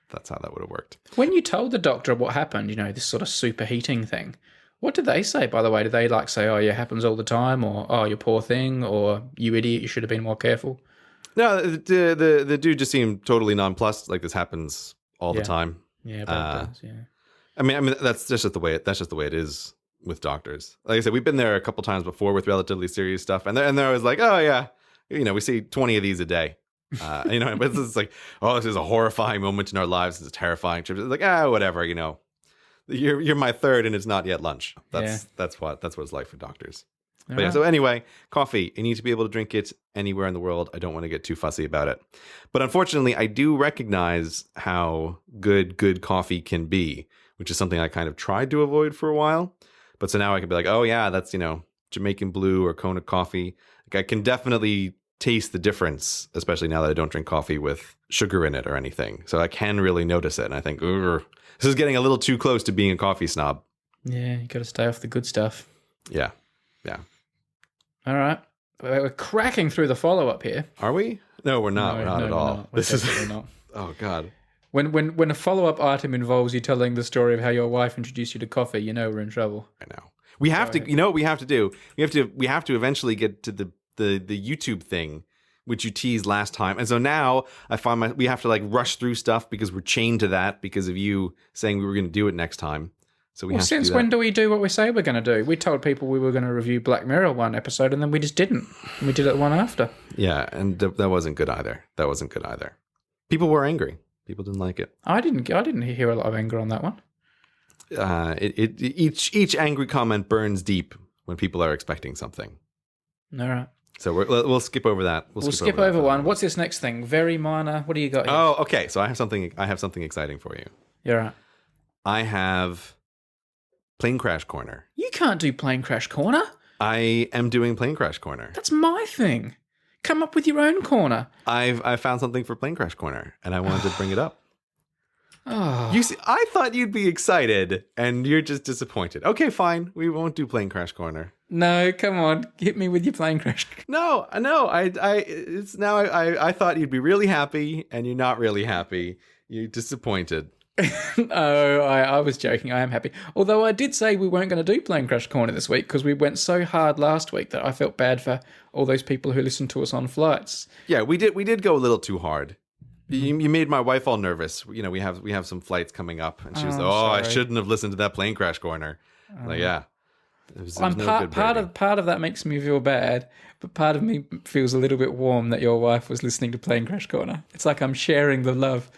That's how that would have worked. When you told the doctor what happened, this sort of superheating thing, what did they say, by the way? Did they say, oh, yeah, it happens all the time, or oh, you poor thing, or you idiot, you should have been more careful? No, the dude just seemed totally nonplussed. Like, this happens all the time. Yeah, but it does, yeah. I mean, that's just the way it is with doctors. Like I said, we've been there a couple times before with relatively serious stuff, and they're always like, oh yeah, we see 20 of these a day. But it's like, oh, this is a horrifying moment in our lives. It's a terrifying trip. It's like, whatever, you're my third and it's not yet lunch. That's what it's like for doctors. But yeah, so anyway, coffee, you need to be able to drink it anywhere in the world. I don't want to get too fussy about it. But unfortunately, I do recognize how good coffee can be, which is something I kind of tried to avoid for a while. But so now I can be like, oh yeah, that's, Jamaican Blue or Kona coffee. Like, I can definitely taste the difference, especially now that I don't drink coffee with sugar in it or anything. So I can really notice it. And I think, this is getting a little too close to being a coffee snob. Yeah, you got to stay off the good stuff. Yeah. All right. We're cracking through the follow-up here. Are we? No, we're not. We're not at all. Not. This is not. Oh, God. When a follow-up item involves you telling the story of how your wife introduced you to coffee, we're in trouble. I know. We have to, what we have to do? We have to eventually get to the YouTube thing, which you teased last time. And so now I find we have to rush through stuff because we're chained to that because of you saying we were going to do it next time. So since when do we do what we say we're going to do? We told people we were going to review Black Mirror one episode and then we just didn't. And we did it the one after. Yeah, and that wasn't good either. People were angry. People didn't like it. I didn't hear a lot of anger on that one. Each angry comment burns deep when people are expecting something. All right. So we'll skip over that. We'll skip over one. What's this next thing? Very minor. What do you got here? Oh, okay. So I have something exciting for you. You're right. I have Plane Crash Corner. You can't do Plane Crash Corner. I am doing Plane Crash Corner. That's my thing. Come up with your own corner. I found something for Plane Crash Corner, and I wanted to bring it up. Oh. You see, I thought you'd be excited, and you're just disappointed. Okay, fine. We won't do Plane Crash Corner. No, come on. Hit me with your plane crash. No. I thought you'd be really happy, and you're not really happy. You're disappointed. Oh, I was joking. I am happy. Although I did say we weren't going to do Plane Crash Corner this week because we went so hard last week that I felt bad for all those people who listened to us on flights. Yeah, we did go a little too hard. You made my wife all nervous. You know, we have some flights coming up, and she was like, I shouldn't have listened to that Plane Crash Corner. Like, yeah. Part of that makes me feel bad, but part of me feels a little bit warm that your wife was listening to Plane Crash Corner. It's like I'm sharing the love.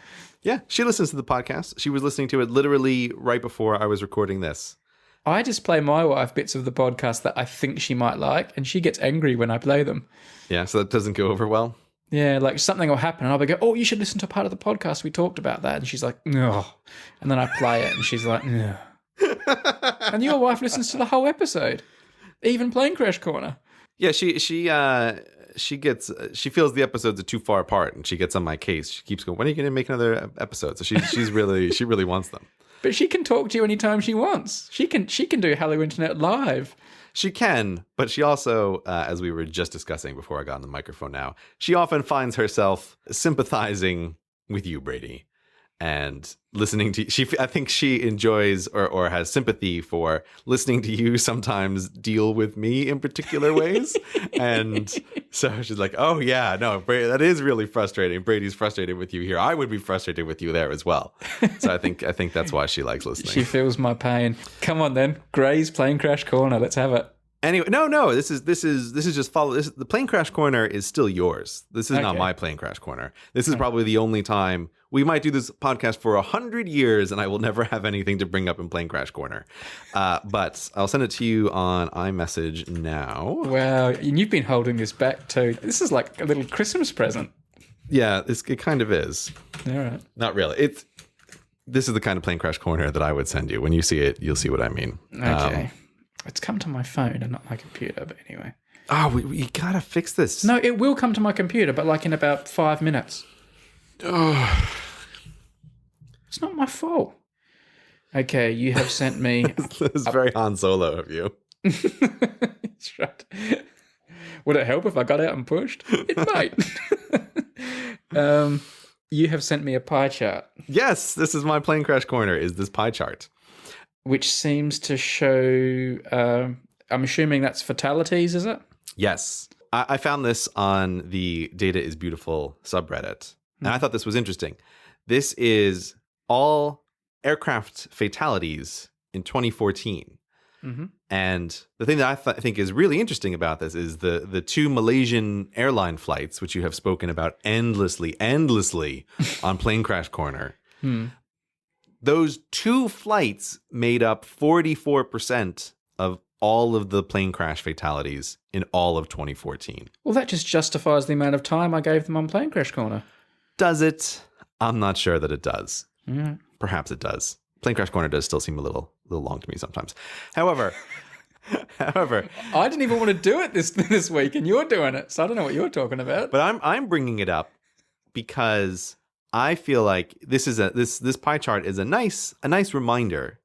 Yeah, she listens to the podcast. She was listening to it literally right before I was recording this. I just play my wife bits of the podcast that I think she might like, and she gets angry when I play them. Yeah, so that doesn't go over well. Yeah, like something will happen, and I'll go, "Oh, you should listen to a part of the podcast. We talked about that." And she's like, "No," and then I play it, and she's like, "No." And your wife listens to the whole episode, even Plane Crash Corner. Yeah, she feels the episodes are too far apart, and she gets on my case. She keeps going, "When are you going to make another episode?" So she really wants them. But she can talk to you anytime she wants. She can do Hello Internet live. She can, but she also, as we were just discussing before I got on the microphone now, she often finds herself sympathizing with you, Brady, and listening to I think she enjoys or has sympathy for listening to you sometimes deal with me in particular ways. And so she's like, "Oh yeah, no, Brady, that is really frustrating. Brady's frustrated with you here. I would be frustrated with you there as well." So I think that's why she likes listening. She feels my pain. Come on then, Gray's Plane Crash Corner. Let's have it. Anyway, no. This is just follow. The Plane Crash Corner is still yours. This is not my Plane Crash Corner. This is probably the only time we might do this podcast for 100 years, and I will never have anything to bring up in Plane Crash Corner. But I'll send it to you on iMessage now. Wow, and you've been holding this back too. This is like a little Christmas present. Yeah, it kind of is. All right. Not really. This is the kind of Plane Crash Corner that I would send you. When you see it, you'll see what I mean. Okay. It's come to my phone and not my computer, but anyway. Oh, we gotta fix this. No, it will come to my computer, but like in about 5 minutes. Oh. It's not my fault. Okay, you have sent me... It's very Han Solo of you. That's right. Would it help if I got out and pushed? It might. You have sent me a pie chart. Yes, this is my Plane Crash Corner, is this pie chart. Which seems to show, I'm assuming that's fatalities, is it? Yes. I found this on the Data is Beautiful subreddit, and I thought this was interesting. This is all aircraft fatalities in 2014. Mm-hmm. And the thing that I think is really interesting about this is the two Malaysian airline flights, which you have spoken about endlessly on Plane Crash Corner. Those two flights made up 44% of all of the plane crash fatalities in all of 2014. Well, that just justifies the amount of time I gave them on Plane Crash Corner. Does it? I'm not sure that it does. Yeah. Perhaps it does. Plane Crash Corner does still seem a little long to me sometimes. However, I didn't even want to do it this week, and you're doing it, so I don't know what you're talking about. But I'm bringing it up because I feel like this pie chart is a nice reminder,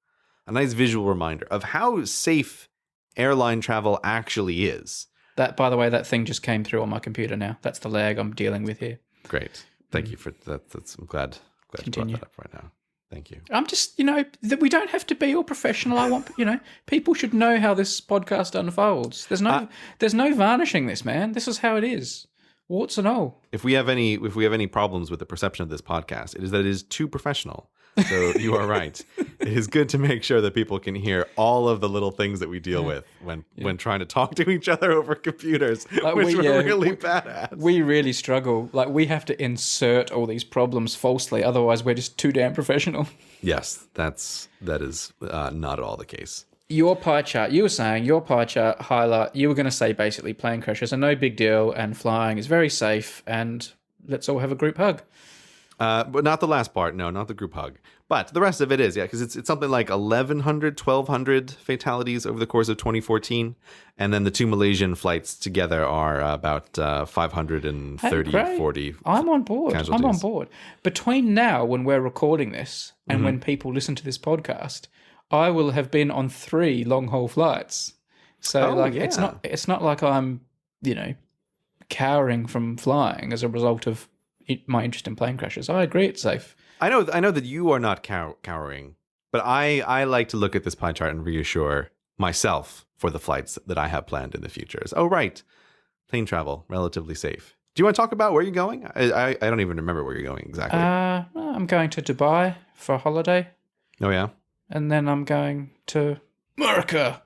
a nice visual reminder of how safe airline travel actually is. That, by the way, that thing just came through on my computer now. That's the lag I'm dealing with here. Great. Thank you for that. I'm glad you brought that up right now. Thank you. I'm just, that we don't have to be all professional. I want, people should know how this podcast unfolds. There's no varnishing this, man. This is how it is. Warts and all. If we have any problems with the perception of this podcast, it is that it is too professional. So you are right. It is good to make sure that people can hear all of the little things that we deal with when trying to talk to each other over computers, which we're really bad at. We really struggle. Like, we have to insert all these problems falsely. Otherwise, we're just too damn professional. Yes, that is not at all the case. Your pie chart, you were saying your pie chart highlight, you were going to say basically plane crashes are no big deal and flying is very safe and let's all have a group hug. But not the last part. No, not the group hug. But the rest of it is, yeah, because it's something like 1,100, 1,200 fatalities over the course of 2014. And then the 2 Malaysian flights together are about 530, Hey, 40 I'm on board. casualties. I'm on board. Between now, when we're recording this, and when people listen to this podcast, I will have been on 3 long-haul flights. So, it's not like I'm, cowering from flying as a result of my interest in plane crashes. I agree it's safe. I know that you are not cowering, but I like to look at this pie chart and reassure myself for the flights that I have planned in the future. Oh, right. Plane travel, relatively safe. Do you want to talk about where you're going? I don't even remember where you're going exactly. I'm going to Dubai for a holiday. Oh, yeah? And then I'm going to America.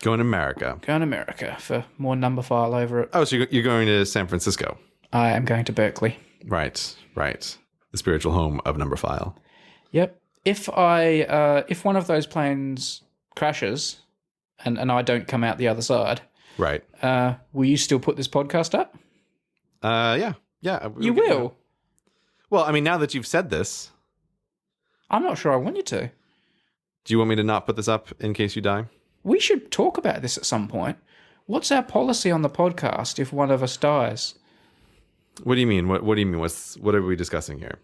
Going to America. Going to America for more number file over it. Oh, so you're going to San Francisco. I am going to Berkeley. Right. The spiritual home of number file. Yep. If one of those planes crashes and I don't come out the other side, right? Will you still put this podcast up? Yeah. You will. Well, I mean, now that you've said this, I'm not sure I want you to. Do you want me to not put this up in case you die? We should talk about this at some point. What's our policy on the podcast if one of us dies? What do you mean? What do you mean? What are we discussing here?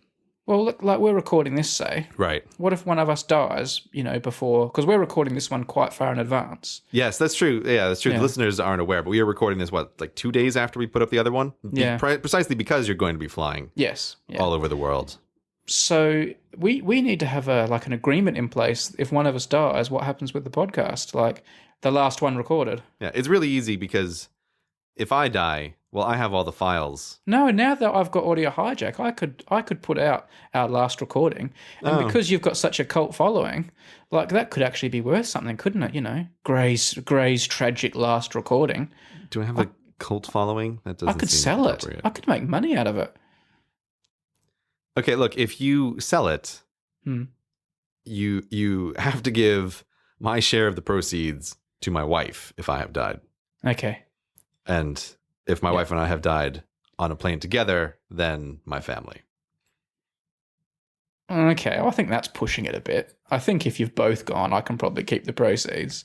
Well, look, like we're recording this, say. Right. What if one of us dies, before... Because we're recording this one quite far in advance. Yes, that's true. Yeah, that's true. Yeah. The listeners aren't aware, but we are recording this, like 2 days after we put up the other one? Yeah. Precisely because you're going to be flying. Yes. Yeah. All over the world. So we need to have an agreement in place. If one of us dies, what happens with the podcast? Like the last one recorded. Yeah, it's really easy because if I die... Well, I have all the files. No, now that I've got Audio Hijack, I could put out our last recording. And because you've got such a cult following, like that could actually be worth something, couldn't it? Gray's tragic last recording. Do I have a cult following? That doesn't I could seem sell it. I could make money out of it. Okay, look, if you sell it, you have to give my share of the proceeds to my wife if I have died. Okay. And if my wife and I have died on a plane together, then my family. Okay, well, I think that's pushing it a bit. I think if you've both gone, I can probably keep the proceeds.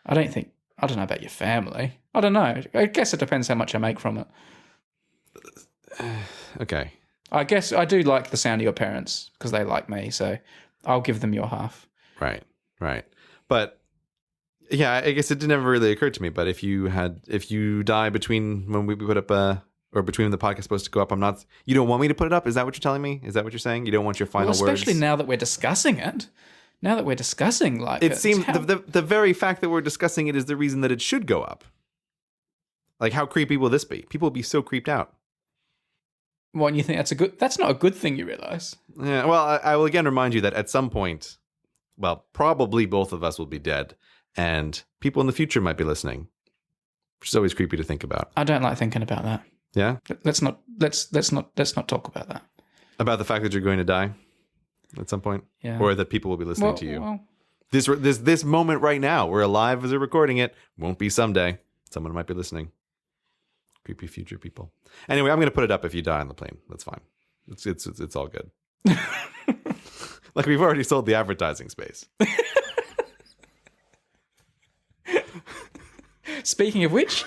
I don't know about your family. I don't know. I guess it depends how much I make from it. Okay. I guess I do like the sound of your parents because they like me, so I'll give them your half. Right. But yeah, I guess it never really occurred to me. But if you die between when we put up or between when the podcast is supposed to go up, you don't want me to put it up? Is that what you're telling me? Is that what you're saying? You don't want your final words? Especially now that we're discussing it. Now that we're discussing, like it seems the very fact that we're discussing it is the reason that it should go up. Like, how creepy will this be? People will be so creeped out. Well, and you think that's not a good thing, you realize? Yeah. Well, I will again remind you that at some point, well, probably both of us will be dead. And people in the future might be listening, which is always creepy to think about. I don't like thinking about that. Yeah? Let's not talk about that. About the fact that you're going to die at some point? Yeah. Or that people will be listening to you. Well, this moment right now, we're alive as we're recording it, won't be someday. Someone might be listening. Creepy future people. Anyway, I'm going to put it up if you die on the plane. That's fine. It's all good. Like, we've already sold the advertising space. Speaking of which,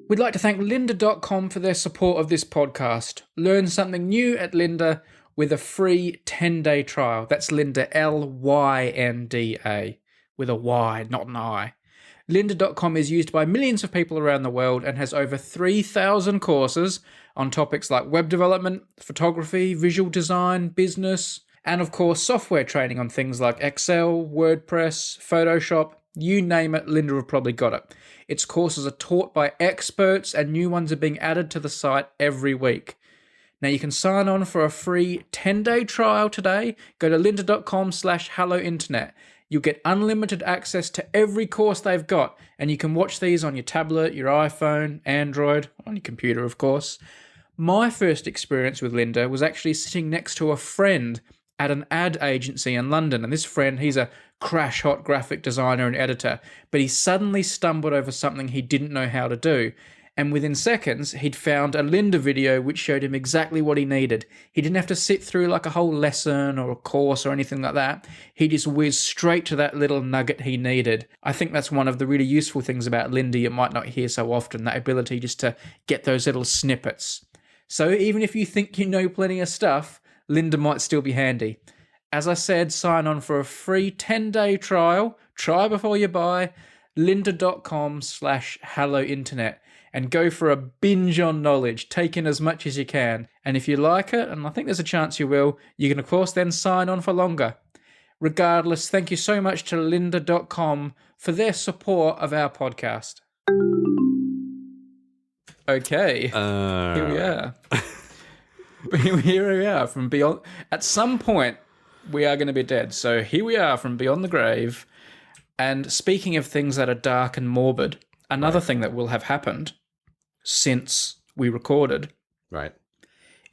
we'd like to thank lynda.com for their support of this podcast. Learn something new at Lynda with a free 10-day trial. That's Lynda, Lynda, with a Y, not an I. Lynda.com is used by millions of people around the world and has over 3,000 courses on topics like web development, photography, visual design, business, and of course software training on things like Excel, WordPress, Photoshop. You name it, Lynda have probably got it. Its courses are taught by experts and new ones are being added to the site every week. Now you can sign on for a free 10-day trial today. Go to lynda.com/hellointernet. You'll get unlimited access to every course they've got, and you can watch these on your tablet, your iPhone, Android, on your computer, of course. My first experience with Lynda was actually sitting next to a friend at an ad agency in London. And this friend, he's a crash hot graphic designer and editor, but he suddenly stumbled over something he didn't know how to do. And within seconds, he'd found a Linda video which showed him exactly what he needed. He didn't have to sit through like a whole lesson or a course or anything like that. He just whizzed straight to that little nugget he needed. I think that's one of the really useful things about Linda you might not hear so often, that ability just to get those little snippets. So even if you think you know plenty of stuff, Linda might still be handy. As I said, sign on for a free 10-day trial. Try before you buy. lynda.com/hellointernet. And go for a binge on knowledge. Take in as much as you can. And if you like it, and I think there's a chance you will, you can, of course, then sign on for longer. Regardless, thank you so much to lynda.com for their support of our podcast. Okay, here we are. Here we are from beyond. At some point, we are going to be dead. So here we are from beyond the grave. And speaking of things that are dark and morbid, another thing that will have happened since we recorded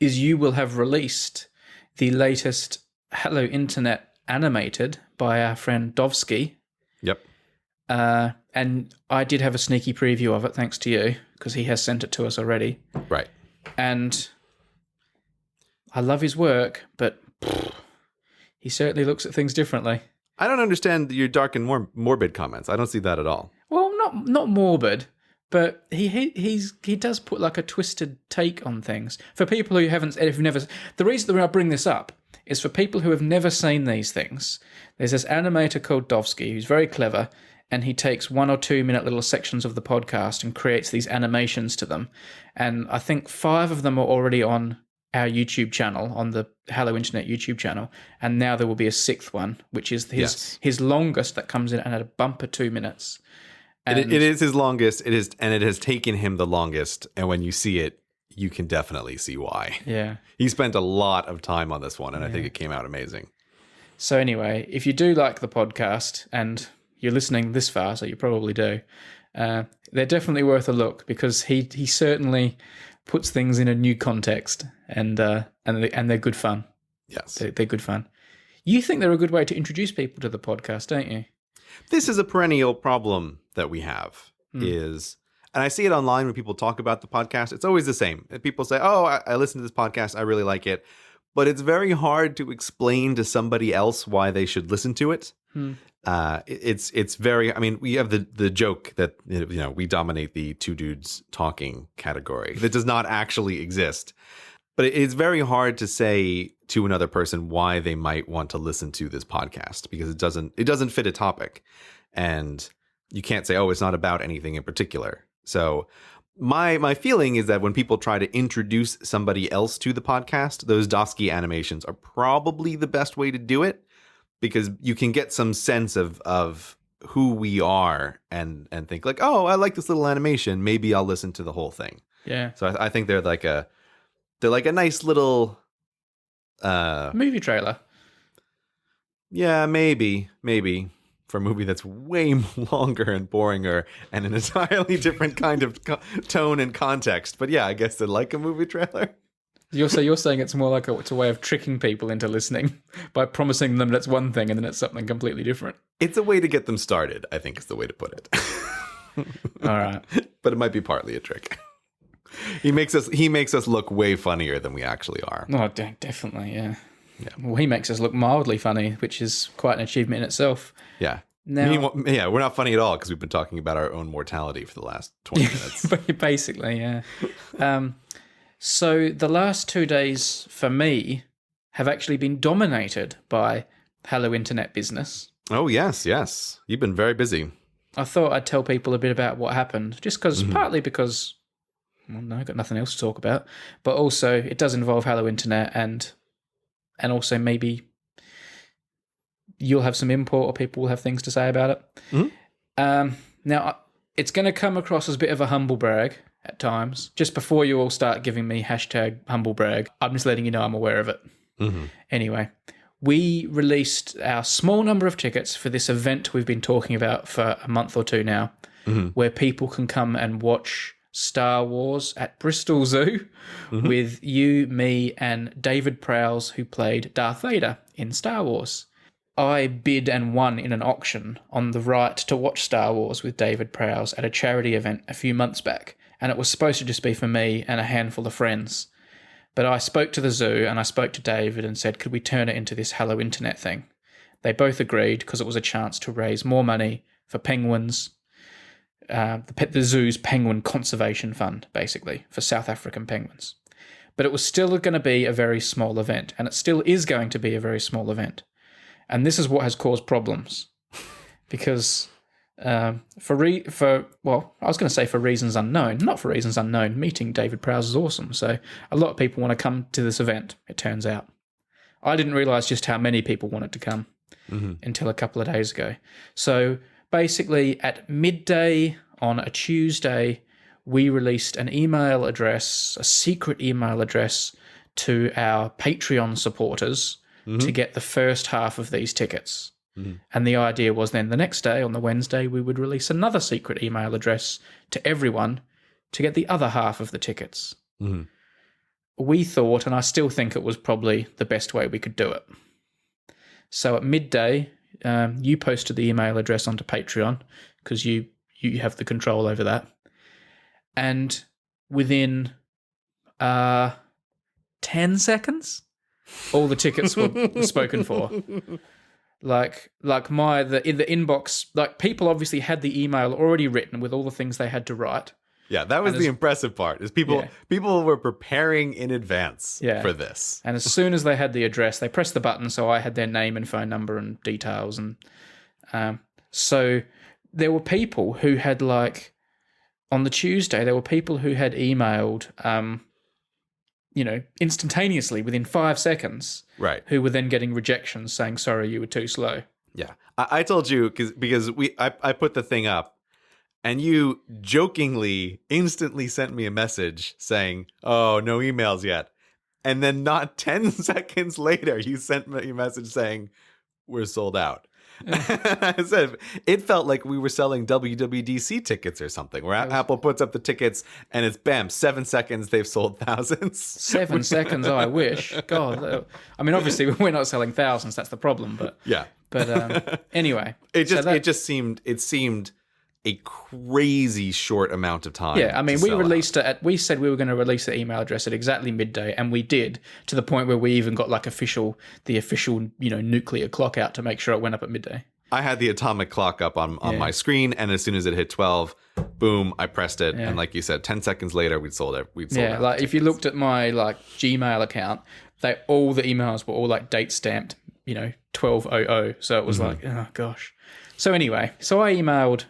is you will have released the latest Hello Internet animated by our friend Dovsky. Yep. And I did have a sneaky preview of it, thanks to you, because he has sent it to us already. Right. And I love his work, but he certainly looks at things differently. I don't understand your dark and morbid comments. I don't see that at all. Well, not morbid, but he does put like a twisted take on things. For people who have never, the reason that I bring this up is for people who have never seen these things. There's this animator called Dovsky who's very clever, and he takes 1 or 2 minute little sections of the podcast and creates these animations to them. And I think 5 of them are already on our YouTube channel, on the Hello Internet YouTube channel, and now there will be a 6th one, which is his longest, that comes in at a bumper 2 minutes. And it is his longest. It has taken him the longest. And when you see it, you can definitely see why. Yeah. He spent a lot of time on this one, and I think it came out amazing. So anyway, if you do like the podcast, and you're listening this far, so you probably do, they're definitely worth a look, because he certainly puts things in a new context, and they're good fun. Yes. They're good fun. You think they're a good way to introduce people to the podcast, don't you? This is a perennial problem that we have and I see it online when people talk about the podcast. It's always the same. People say, oh, I listen to this podcast. I really like it. But it's very hard to explain to somebody else why they should listen to it. It's very, I mean, we have the joke that, we dominate the two dudes talking category that does not actually exist. But it's very hard to say to another person why they might want to listen to this podcast, because it doesn't fit a topic. And you can't say, oh, it's not about anything in particular. So my feeling is that when people try to introduce somebody else to the podcast, those Dovsky animations are probably the best way to do it, because you can get some sense of who we are and think like, oh, I like this little animation. Maybe I'll listen to the whole thing. Yeah. So I think they're like a nice little movie trailer. Yeah, maybe for a movie that's way longer and boringer and an entirely different kind of tone and context. But yeah, I guess they're like a movie trailer. You're saying it's more like it's a way of tricking people into listening by promising them that's one thing and then it's something completely different. It's a way to get them started, I think is the way to put it. All right. But it might be partly a trick. He makes us look way funnier than we actually are. Oh, definitely, yeah. Well, he makes us look mildly funny, which is quite an achievement in itself. Yeah. Now, we're not funny at all because we've been talking about our own mortality for the last 20 minutes. Basically, yeah. So the last 2 days for me have actually been dominated by Hello Internet business. Oh, yes. You've been very busy. I thought I'd tell people a bit about what happened, just partly because, well, no, I've got nothing else to talk about, but also it does involve Hello Internet, and also maybe you'll have some input or people will have things to say about it. Mm-hmm. Now, it's going to come across as a bit of a humble brag at times. Just before you all start giving me #humble brag, I'm just letting you know I'm aware of it. Mm-hmm. Anyway, we released our small number of tickets for this event we've been talking about for a month or two now, where people can come and watch Star Wars at Bristol Zoo with you, me, and David Prowse, who played Darth Vader in Star Wars. I bid and won in an auction on the right to watch Star Wars with David Prowse at a charity event a few months back, and it was supposed to just be for me and a handful of friends. But I spoke to the zoo and I spoke to David and said, could we turn it into this Hello Internet thing? They both agreed because it was a chance to raise more money for penguins, the zoo's penguin conservation fund, basically, for South African penguins. But it was still going to be a very small event, and it still is going to be a very small event. And this is what has caused problems. Because I was going to say for reasons unknown, not for reasons unknown, meeting David Prowse is awesome. So a lot of people want to come to this event, it turns out. I didn't realise just how many people wanted to come until a couple of days ago. So basically at midday on a Tuesday, we released an email address, a secret email address to our Patreon supporters to get the first half of these tickets. And the idea was then the next day, on the Wednesday, we would release another secret email address to everyone to get the other half of the tickets. We thought, and I still think it was probably the best way we could do it. So at midday, you posted the email address onto Patreon because you have the control over that. And within 10 seconds, all the tickets were spoken for. Like in the inbox, like people obviously had the email already written with all the things they had to write. Yeah, that was the impressive part. Is people were preparing in advance for this. And as soon as they had the address, they pressed the button, so I had their name and phone number and details, and so there were people who had on the Tuesday, there were people who had emailed, instantaneously within 5 seconds, right? Who were then getting rejections saying, "Sorry, you were too slow." Yeah, I told you because I put the thing up. And you jokingly instantly sent me a message saying, "Oh, no emails yet." And then not 10 seconds later, you sent me a message saying, "We're sold out." I said, it felt like we were selling WWDC tickets or something, where Apple puts up the tickets and it's bam, 7 seconds, they've sold thousands. 7 seconds, I wish. God, I mean, obviously we're not selling thousands, that's the problem. But yeah. But anyway. It seemed a crazy short amount of time. Yeah, I mean, we released it we said we were going to release the email address at exactly midday, and we did, to the point where we even got the official, nuclear clock out to make sure it went up at midday. I had the atomic clock up on my screen, and as soon as it hit 12, boom, I pressed it, and like you said, 10 seconds later, we'd sold it. Like if you looked at my Gmail account, all the emails were all date stamped, 1200. So it was oh gosh. So anyway, I emailed,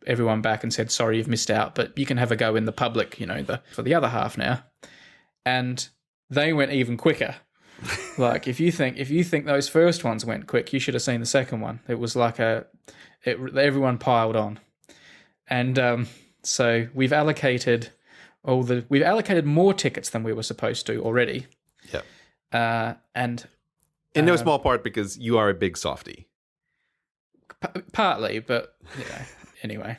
everyone back and said, "Sorry, you've missed out, but you can have a go in the public, for the other half now." And they went even quicker. If you think those first ones went quick, you should have seen the second one. It was everyone piled on. And so we've allocated more tickets than we were supposed to already. Yeah. And in no small part because you are a big softie. Partly, but anyway,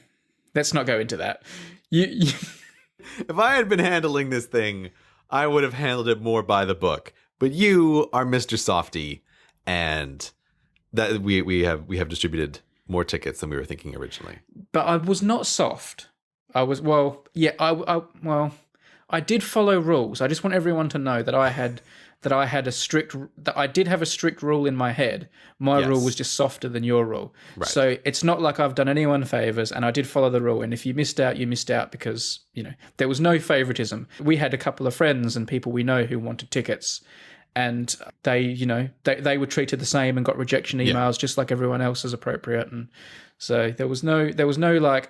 let's not go into that. If I had been handling this thing, I would have handled it more by the book. But you are Mr. Softy, and that we have distributed more tickets than we were thinking originally. But I was not soft. I was I did follow rules. I just want everyone to know that I did have a strict rule in my head. My rule was just softer than your rule. Right. So it's not like I've done anyone favors, and I did follow the rule. And if you missed out, you missed out because, there was no favoritism. We had a couple of friends and people we know who wanted tickets, and they were treated the same and got rejection emails just like everyone else is appropriate. And so there was no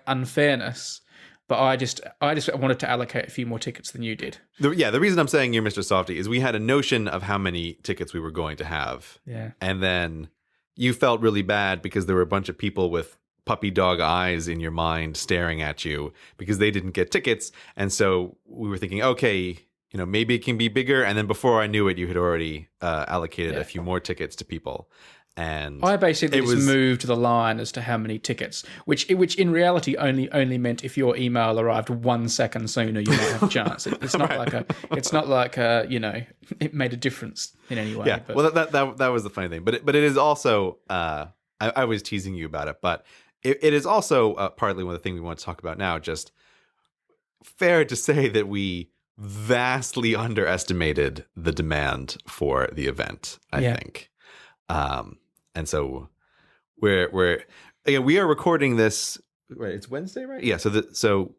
unfairness. But I just wanted to allocate a few more tickets than you did. The reason I'm saying you're Mr. Softy is we had a notion of how many tickets we were going to have. Yeah. And then you felt really bad because there were a bunch of people with puppy dog eyes in your mind staring at you because they didn't get tickets. And so we were thinking, okay, maybe it can be bigger. And then before I knew it, you had already allocated a few more tickets to people. And I basically just moved the line as to how many tickets, which in reality only meant if your email arrived 1 second sooner, you might have a chance. It's not like it made a difference in any way. Yeah, but. Well, that was the funny thing, but it is also I was teasing you about it, but it is also partly one of the things we want to talk about now. Just fair to say that we vastly underestimated the demand for the event, I think. And so we are recording this. Right, it's Wednesday, right? Yeah. So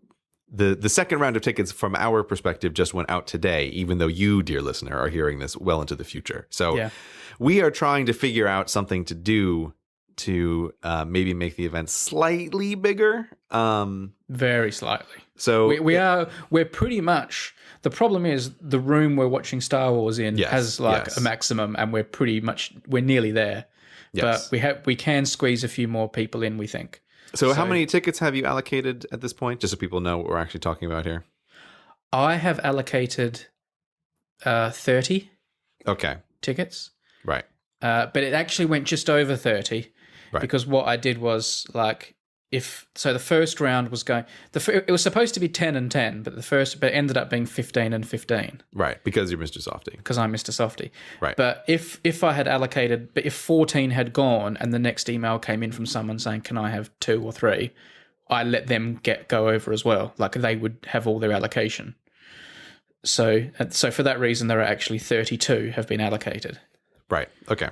the second round of tickets from our perspective just went out today, even though you, dear listener, are hearing this well into the future. So we are trying to figure out something to do to maybe make the event slightly bigger. Very slightly. So we're pretty much, the problem is the room we're watching Star Wars in has a maximum, and we're nearly there. Yes. But we can squeeze a few more people in, we think. So how many tickets have you allocated at this point, just so people know what we're actually talking about here? I have allocated 30 tickets. Right. But it actually went just over 30 because what I did was the first round was going, it was supposed to be 10 and 10, but it ended up being 15 and 15. Right, because you're Mr. Softy. Because I'm Mr. Softy. Right. But if I had allocated, but if 14 had gone and the next email came in from someone saying, can I have 2 or 3, I let them go over as well. Like they would have all their allocation. So for that reason, there are actually 32 have been allocated. Right, okay.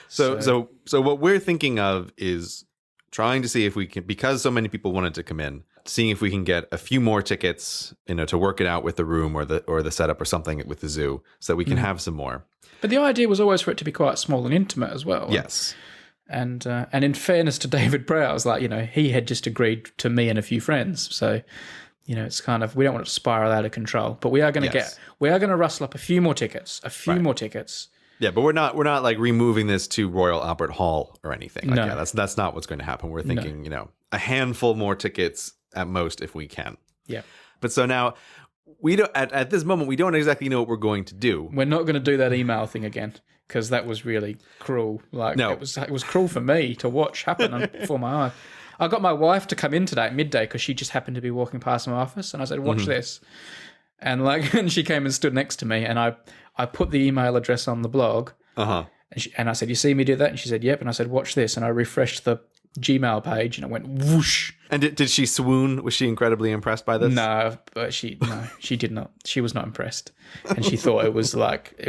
So what we're thinking of is trying to see if we can, because so many people wanted to come in, seeing if we can get a few more tickets, to work it out with the room or the setup or something with the zoo, so that we can have some more. But the idea was always for it to be quite small and intimate as well. Yes. And in fairness to David Browse, he had just agreed to me and a few friends, so it's kind of, we don't want it to spiral out of control. But we are going to rustle up a few more tickets. Yeah, but we're not like removing this to Royal Albert Hall or anything. That's not what's going to happen. We're thinking, a handful more tickets at most if we can. Yeah. But so now we don't at this moment we don't exactly know what we're going to do. We're not going to do that email thing again because that was really cruel. It was cruel for me to watch happen before my eyes. I got my wife to come in today at midday because she just happened to be walking past my office, and I said, "Watch this." And and she came and stood next to me, and I put the email address on the blog. And I said, "You see me do that?" And she said, "Yep." And I said, "Watch this." And I refreshed the Gmail page, and it went whoosh. And did she swoon? Was she incredibly impressed by this? No, but she did not. She was not impressed, and she thought it was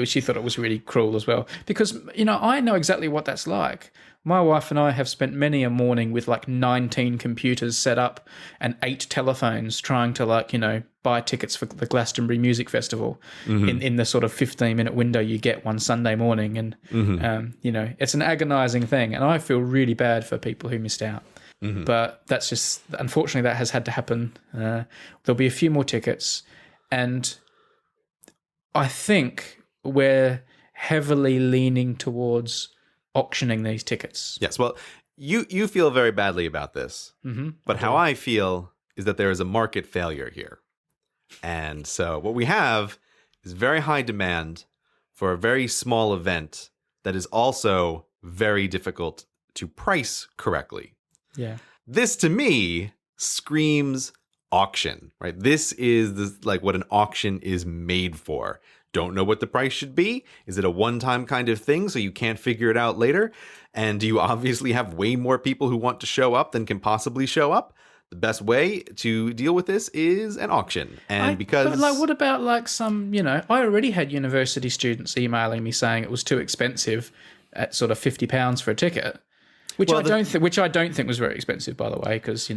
she thought it was really cruel as well. Because I know exactly what that's like. My wife and I have spent many a morning with 19 computers set up and 8 telephones trying to buy tickets for the Glastonbury Music Festival in the sort of 15-minute window you get one Sunday morning. And, it's an agonizing thing. And I feel really bad for people who missed out. But that's just, unfortunately, that has had to happen. There'll be a few more tickets. And I think we're heavily leaning towards auctioning these tickets. Yes, well, you feel very badly about this, but how I feel is that there is a market failure here. And so what we have is very high demand for a very small event that is also very difficult to price correctly. Yeah. This, to me, screams auction, right? This is what an auction is made for. Don't know what the price should be? Is it a one-time kind of thing so you can't figure it out later? And do you obviously have way more people who want to show up than can possibly show up? The best way to deal with this is an auction. And but what about some, I already had university students emailing me saying it was too expensive at sort of £50 for a ticket, which I don't think was very expensive, by the way, because,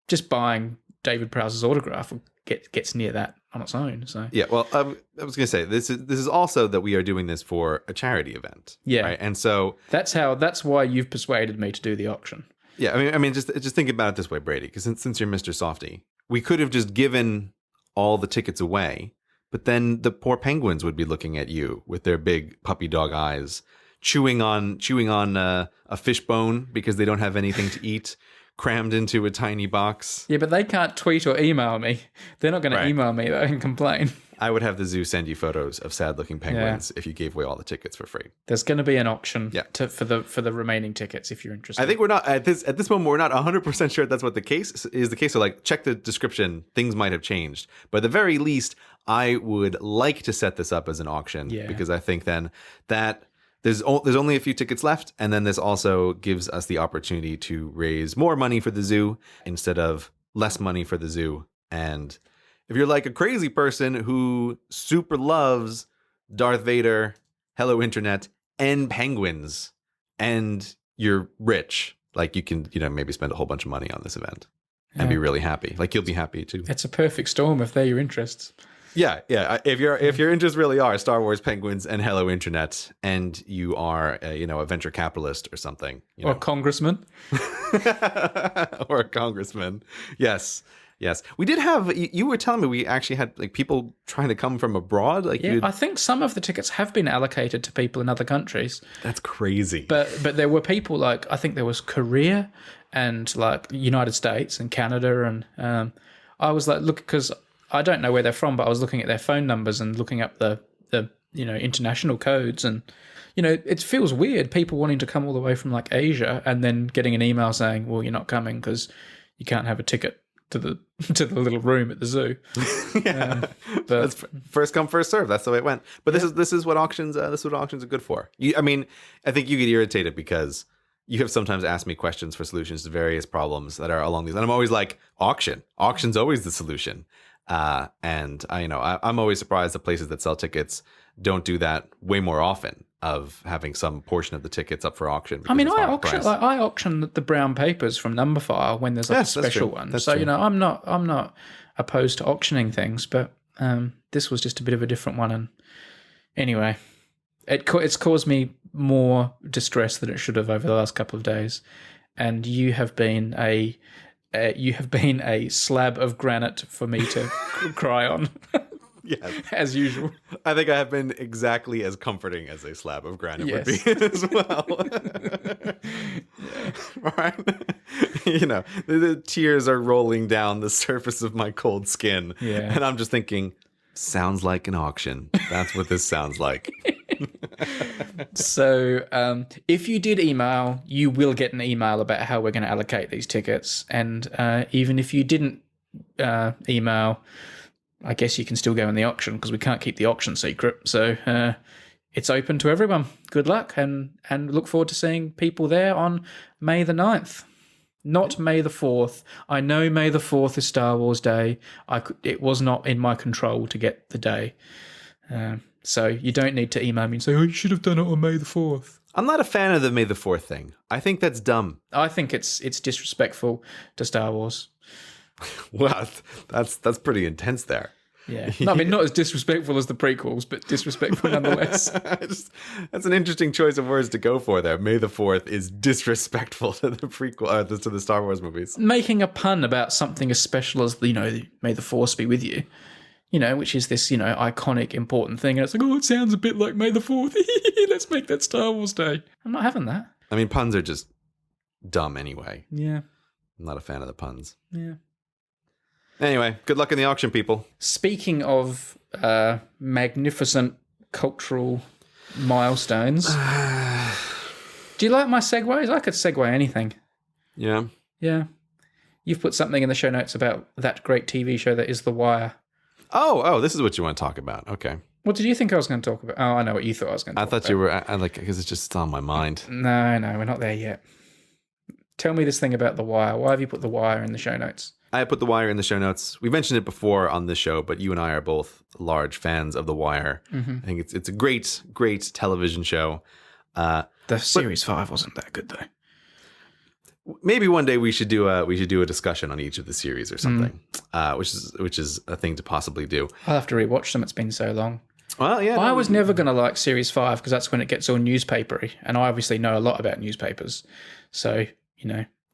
just buying David Prowse's autograph gets near that on its own. So yeah, well, I was going to say this is also that we are doing this for a charity event. Yeah, right? And so that's why you've persuaded me to do the auction. Yeah, I mean, just think about it this way, Brady, because since you're Mr. Softy, we could have just given all the tickets away, but then the poor penguins would be looking at you with their big puppy dog eyes, chewing on a fish bone because they don't have anything to eat, crammed into a tiny box. Yeah, but they can't tweet or email me. They're not going to email me though and complain. I would have the zoo send you photos of sad-looking penguins if you gave away all the tickets for free. There's going to be an auction for the remaining tickets if you're interested. I think we're not at this moment. We're not 100% sure that's what the case is. The case, so check the description. Things might have changed, but at the very least, I would like to set this up as an auction because I think then that there's only a few tickets left, and then this also gives us the opportunity to raise more money for the zoo instead of less money for the zoo And if you're like a crazy person who super loves Darth Vader, Hello Internet, and penguins, and you're rich, like you can, maybe spend a whole bunch of money on this event and be really happy. Like you'll be happy too. It's a perfect storm if they're your interests. Yeah. If your interests really are Star Wars, penguins, and Hello Internet, and you are a venture capitalist or something, or a congressman, or a congressman, yes. We did have. You were telling me we actually had like people trying to come from abroad. Like, I think some of the tickets have been allocated to people in other countries. That's crazy. But there were people like I think there was Korea and like United States and Canada, and I was like, look, because I don't know where they're from, but I was looking at their phone numbers and looking up the international codes, and it feels weird people wanting to come all the way from like Asia and then getting an email saying, well, you're not coming because you can't have a ticket to the little room at the zoo. But that's first come first serve. That's the way it went. But this is what auctions are good for. I think you get irritated because you have sometimes asked me questions for solutions to various problems that are along these, and I'm always like, auction's always the solution. And I'm always surprised that places that sell tickets don't do that way more often, of having some portion of the tickets up for auction. I auction the brown papers from Numberphile when there's like a special one. That's so true. I'm not opposed to auctioning things, but this was just a bit of a different one. And anyway, it's caused me more distress than it should have over the last couple of days. And you have been a slab of granite for me to cry on. Yes. As usual. I think I have been exactly as comforting as a slab of granite would be as well. All right. The tears are rolling down the surface of my cold skin. Yeah. And I'm just thinking, sounds like an auction. That's what this sounds like. So if you did email, you will get an email about how we're going to allocate these tickets. And even if you didn't email, I guess you can still go in the auction because we can't keep the auction secret. So it's open to everyone. Good luck and look forward to seeing people there on May the 9th. Not May the 4th. I know May the 4th is Star Wars Day. It was not in my control to get the day. So you don't need to email me and say, oh, you should have done it on May the 4th. I'm not a fan of the May the 4th thing. I think that's dumb. I think it's disrespectful to Star Wars. Well, that's pretty intense there. Yeah. No, not as disrespectful as the prequels, but disrespectful nonetheless. That's an interesting choice of words to go for there. May the 4th is disrespectful to the prequel, to the Star Wars movies. Making a pun about something as special as, May the Force be with you, which is this, iconic, important thing. And it's like, oh, it sounds a bit like May the 4th. Let's make that Star Wars Day. I'm not having that. I mean, puns are just dumb anyway. Yeah. I'm not a fan of the puns. Yeah. Anyway, good luck in the auction, people. Speaking of magnificent cultural milestones, do you like my segues? I could segue anything. Yeah. Yeah. You've put something in the show notes about that great TV show that is The Wire. Oh, this is what you want to talk about. Okay. What did you think I was going to talk about? Oh, I know what you thought I was going to talk about. I thought you were, because it's just on my mind. No, we're not there yet. Tell me this thing about The Wire. Why have you put The Wire in the show notes? I put The Wire in the show notes. We mentioned it before on this show, but you and I are both large fans of The Wire. Mm-hmm. I think it's a great, great television show. The series 5 wasn't that good though. Maybe one day we should do a discussion on each of the series or something, which is a thing to possibly do. I'll have to rewatch them. It's been so long. Well, yeah. I was never going to like series 5 because that's when it gets all newspapery, and I obviously know a lot about newspapers. So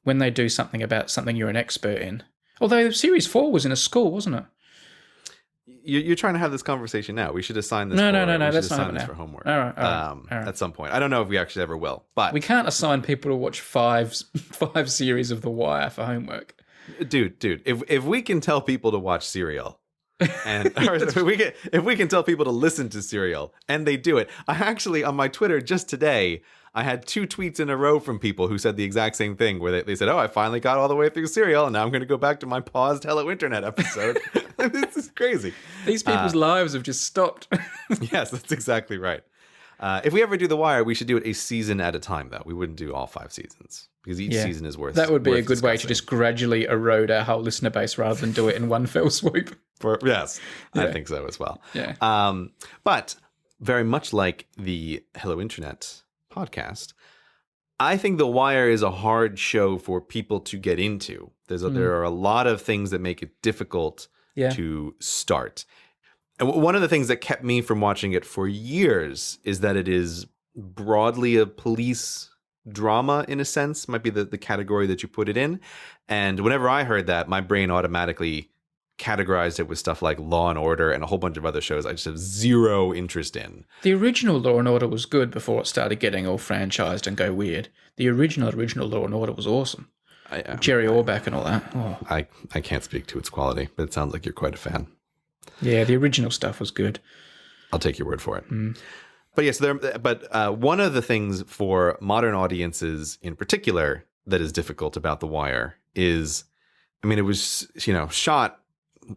when they do something about something you're an expert in. Although series 4 was in a school, wasn't it? You're trying to have this conversation now. We should assign this. No. Let's assign this for homework. All right. At some point. I don't know if we actually ever will, but we can't assign people to watch five series of The Wire for homework. Dude, if we can tell people to watch Serial, and if we can tell people to listen to Serial, and they do it. I actually on my Twitter just today, I had 2 tweets in a row from people who said the exact same thing, where they said, oh, I finally got all the way through Serial, and now I'm going to go back to my paused Hello Internet episode. This is crazy. These people's lives have just stopped. Yes, that's exactly right. If we ever do The Wire, we should do it a season at a time, though. We wouldn't do all 5 seasons because each season is worth. That would be a good way to discussing. just gradually erode our whole listener base rather than do it in one fell swoop. Yes, I think so as well. Yeah. But very much like the Hello Internet podcast, I think The Wire is a hard show for people to get into. There are a lot of things that make it difficult to start. And one of the things that kept me from watching it for years is that it is broadly a police drama, in a sense, might be the category that you put it in. And whenever I heard that, my brain automatically categorized it with stuff like Law and Order and a whole bunch of other shows I just have zero interest in. The original Law and Order was good before it started getting all franchised and go weird. The original Law and Order was awesome. Jerry Orbach and all that. Oh. I can't speak to its quality, but it sounds like you're quite a fan. Yeah, the original stuff was good. I'll take your word for it. But yes, one of the things for modern audiences in particular that is difficult about The Wire is, I mean, it was, shot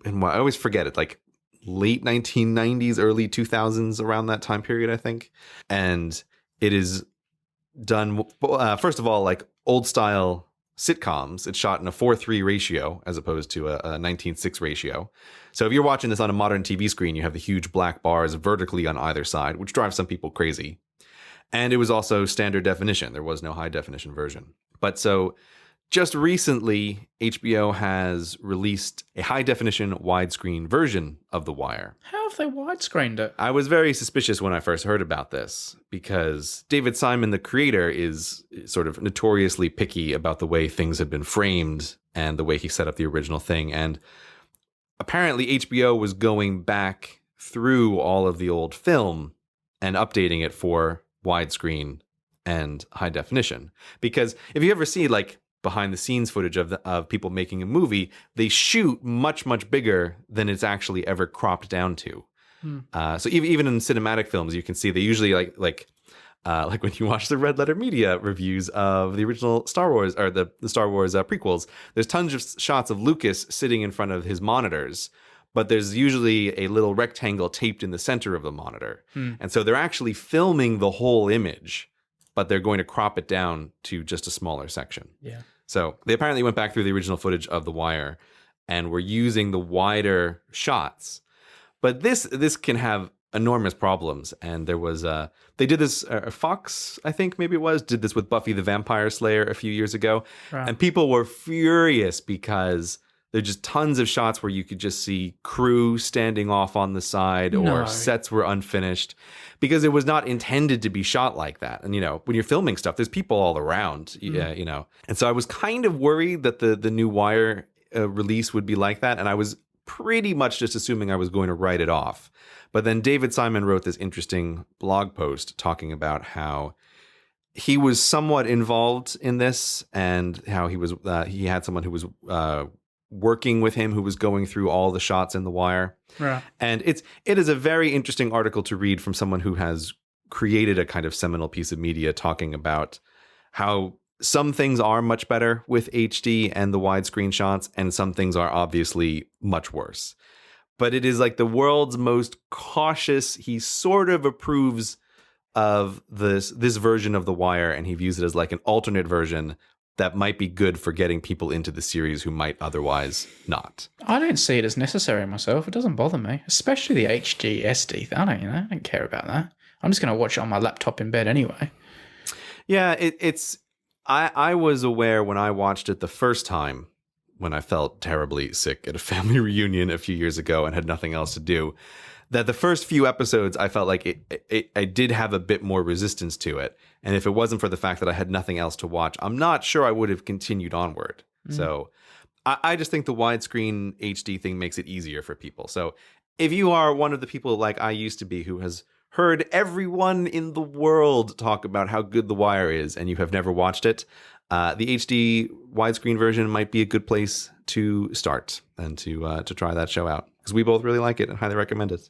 in I always forget it, like late 1990s, early 2000s, around that time period, I think. And it is done, first of all, like old style sitcoms. It's shot in a 4:3 ratio as opposed to a 19:6 ratio. So if you're watching this on a modern TV screen, you have the huge black bars vertically on either side, which drives some people crazy. And it was also standard definition. There was no high definition version. But so just recently, HBO has released a high definition widescreen version of The Wire. How have they widescreened it? I was very suspicious when I first heard about this because David Simon, the creator, is sort of notoriously picky about the way things have been framed and the way he set up the original thing. And apparently HBO was going back through all of the old film and updating it for widescreen and high definition. Because if you ever see like behind the scenes footage of people making a movie, they shoot much, much bigger than it's actually ever cropped down to. So even in cinematic films, you can see they usually like when you watch the Red Letter Media reviews of the original Star Wars or the Star Wars prequels, there's tons of shots of Lucas sitting in front of his monitors, but there's usually a little rectangle taped in the center of the monitor. And so they're actually filming the whole image, but they're going to crop it down to just a smaller section. Yeah. So they apparently went back through the original footage of The Wire and were using the wider shots. But this can have enormous problems. And there was they did this, Fox, I think maybe it was, did this with Buffy the Vampire Slayer a few years ago. Right. And people were furious because there's just tons of shots where you could just see crew standing off on the side or sets were unfinished because it was not intended to be shot like that. And, when you're filming stuff, there's people all around, And so I was kind of worried that the new Wire release would be like that. And I was pretty much just assuming I was going to write it off. But then David Simon wrote this interesting blog post talking about how he was somewhat involved in this and how he had someone who was working with him who was going through all the shots in The Wire. Right. And it is a very interesting article to read from someone who has created a kind of seminal piece of media talking about how some things are much better with HD and the widescreen shots, and some things are obviously much worse. But it is like the world's most cautious. He sort of approves of this version of The Wire, and he views it as like an alternate version that might be good for getting people into the series who might otherwise not. I don't see it as necessary myself. It doesn't bother me, especially the HD SD. I don't care about that. I'm just going to watch it on my laptop in bed anyway. Yeah, I was aware when I watched it the first time, when I felt terribly sick at a family reunion a few years ago and had nothing else to do, that the first few episodes, I felt like I did have a bit more resistance to it. And if it wasn't for the fact that I had nothing else to watch, I'm not sure I would have continued onward. So I just think the widescreen HD thing makes it easier for people. So if you are one of the people like I used to be who has heard everyone in the world talk about how good The Wire is and you have never watched it, the HD widescreen version might be a good place to start and to try that show out, because we both really like it and highly recommend it.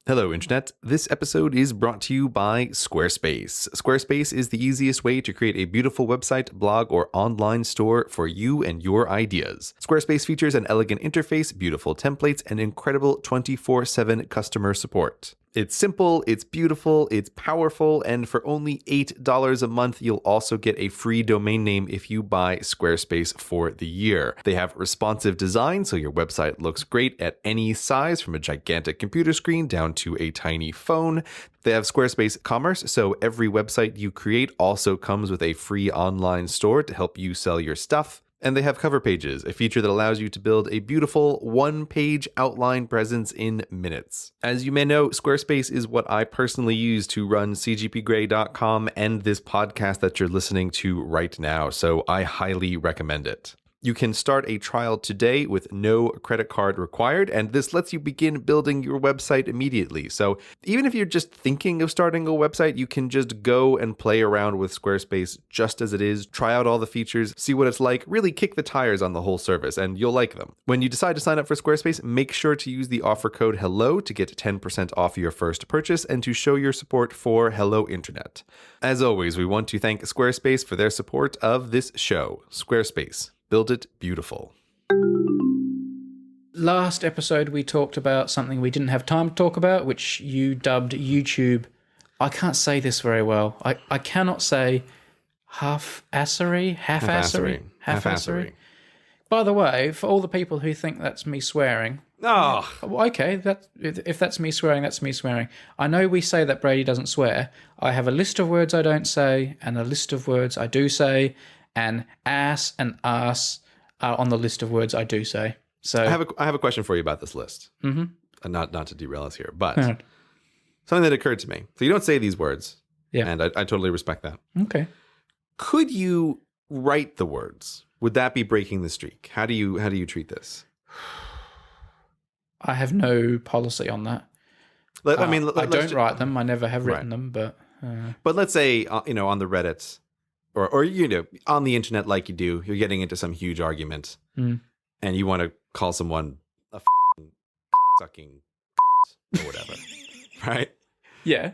Hello, Internet. This episode is brought to you by Squarespace. Squarespace is the easiest way to create a beautiful website, blog, or online store for you and your ideas. Squarespace features an elegant interface, beautiful templates, and incredible 24/7 customer support. It's simple, it's beautiful, it's powerful, and for only $8 a month, you'll also get a free domain name if you buy Squarespace for the year. They have responsive design, so your website looks great at any size, from a gigantic computer screen down to a tiny phone. They have Squarespace Commerce, so every website you create also comes with a free online store to help you sell your stuff. And they have cover pages, a feature that allows you to build a beautiful one-page outline presence in minutes. As you may know, Squarespace is what I personally use to run cgpgrey.com and this podcast that you're listening to right now, so I highly recommend it. You can start a trial today with no credit card required, and this lets you begin building your website immediately. So even if you're just thinking of starting a website, you can just go and play around with Squarespace just as it is, try out all the features, see what it's like, really kick the tires on the whole service, and you'll like them. When you decide to sign up for Squarespace, make sure to use the offer code HELLO to get 10% off your first purchase and to show your support for Hello Internet. As always, we want to thank Squarespace for their support of this show. Squarespace. Build it beautiful. Last episode, we talked about something we didn't have time to talk about, which you dubbed YouTube. I can't say this very well. I cannot say Half-Assery. Half-Assery. By the way, for all the people who think that's me swearing, okay, if that's me swearing, that's me swearing. I know we say that Brady doesn't swear. I have a list of words I don't say and a list of words I do say. And ass and ass are on the list of words I do say. So I have a question for you about this list. Mm-hmm. Not to derail us here, but something that occurred to me. So you don't say these words, and I totally respect that. Okay. Could you write the words? Would that be breaking the streak? How do you treat this? I have no policy on that. I don't write them. I never have written them, but let's say on the Reddit. Or on the internet like you do, you're getting into some huge argument and you want to call someone a sucking or whatever, right? Yeah,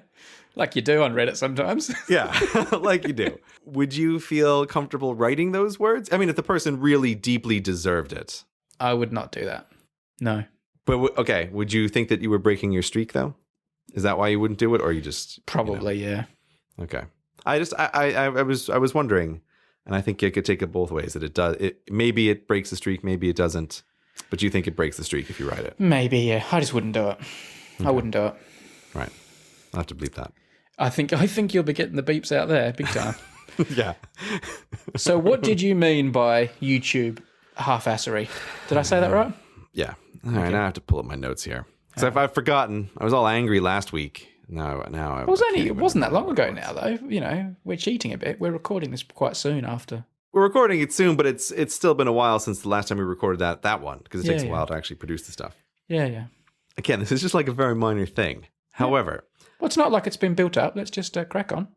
like you do on Reddit sometimes. Yeah, like you do. Would you feel comfortable writing those words? I mean, if the person really deeply deserved it. I would not do that. No. But, okay, would you think that you were breaking your streak, though? Is that why you wouldn't do it? Or you just... Probably, yeah. Okay. I was wondering, and I think it could take it both ways. That it does. Maybe it breaks the streak, maybe it doesn't. But you think it breaks the streak if you write it? Maybe, yeah. I just wouldn't do it. Okay. I wouldn't do it. Right. I'll have to bleep that. I think you'll be getting the beeps out there big time. Yeah. So what did you mean by YouTube Half-Assery? Did I say that right? Yeah. All right. Now I have to pull up my notes here. So if I've forgotten, I was all angry last week. It wasn't that long ago now, though. We're cheating a bit. We're recording this quite soon after. We're recording it soon, but it's still been a while since the last time we recorded that one, because it takes a while to actually produce the stuff. Yeah. Again, this is just like a very minor thing. Yeah. However... Well, it's not like it's been built up. Let's just crack on.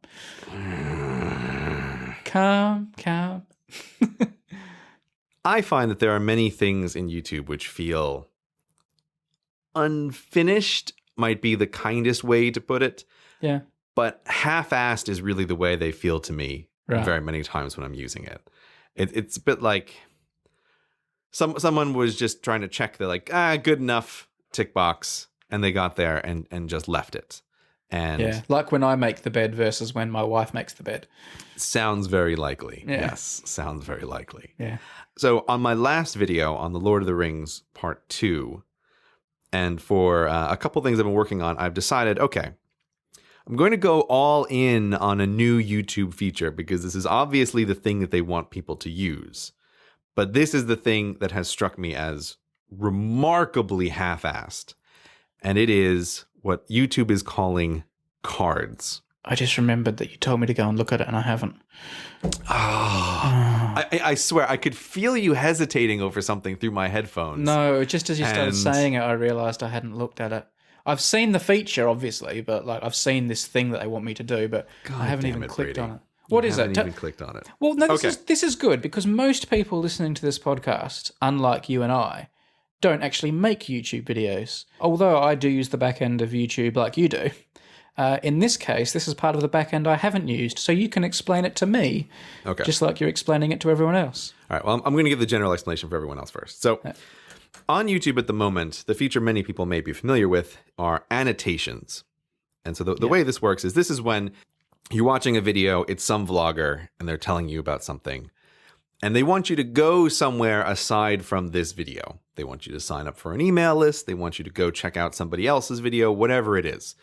Calm. I find that there are many things in YouTube which feel unfinished, might be the kindest way to put it. Yeah. But half-assed is really the way they feel to me very many times when I'm using it. It's a bit like someone was just trying to check the good enough tick box, and they got there and just left it. And like when I make the bed versus when my wife makes the bed. Sounds very likely. Yeah. Yes, sounds very likely. Yeah. So on my last video on the Lord of the Rings Part 2, and for a couple things I've been working on, I've decided, okay, I'm going to go all in on a new YouTube feature because this is obviously the thing that they want people to use. But this is the thing that has struck me as remarkably half-assed. And it is what YouTube is calling cards. I just remembered that you told me to go and look at it, and I haven't. I swear, I could feel you hesitating over something through my headphones. No, just as you started saying it, I realized I hadn't looked at it. I've seen the feature, obviously, but I've seen this thing that they want me to do, but I haven't even clicked on it. What is it? I haven't even clicked on it. Well, no, this is good because most people listening to this podcast, unlike you and I, don't actually make YouTube videos. Although I do use the back end of YouTube like you do. In this case, this is part of the back end I haven't used, so you can explain it to me, just like you're explaining it to everyone else. All right, well, I'm going to give the general explanation for everyone else first. So On YouTube at the moment, the feature many people may be familiar with are annotations. And so the way this works is this is when you're watching a video, it's some vlogger, and they're telling you about something. And they want you to go somewhere aside from this video. They want you to sign up for an email list. They want you to go check out somebody else's video, whatever it is.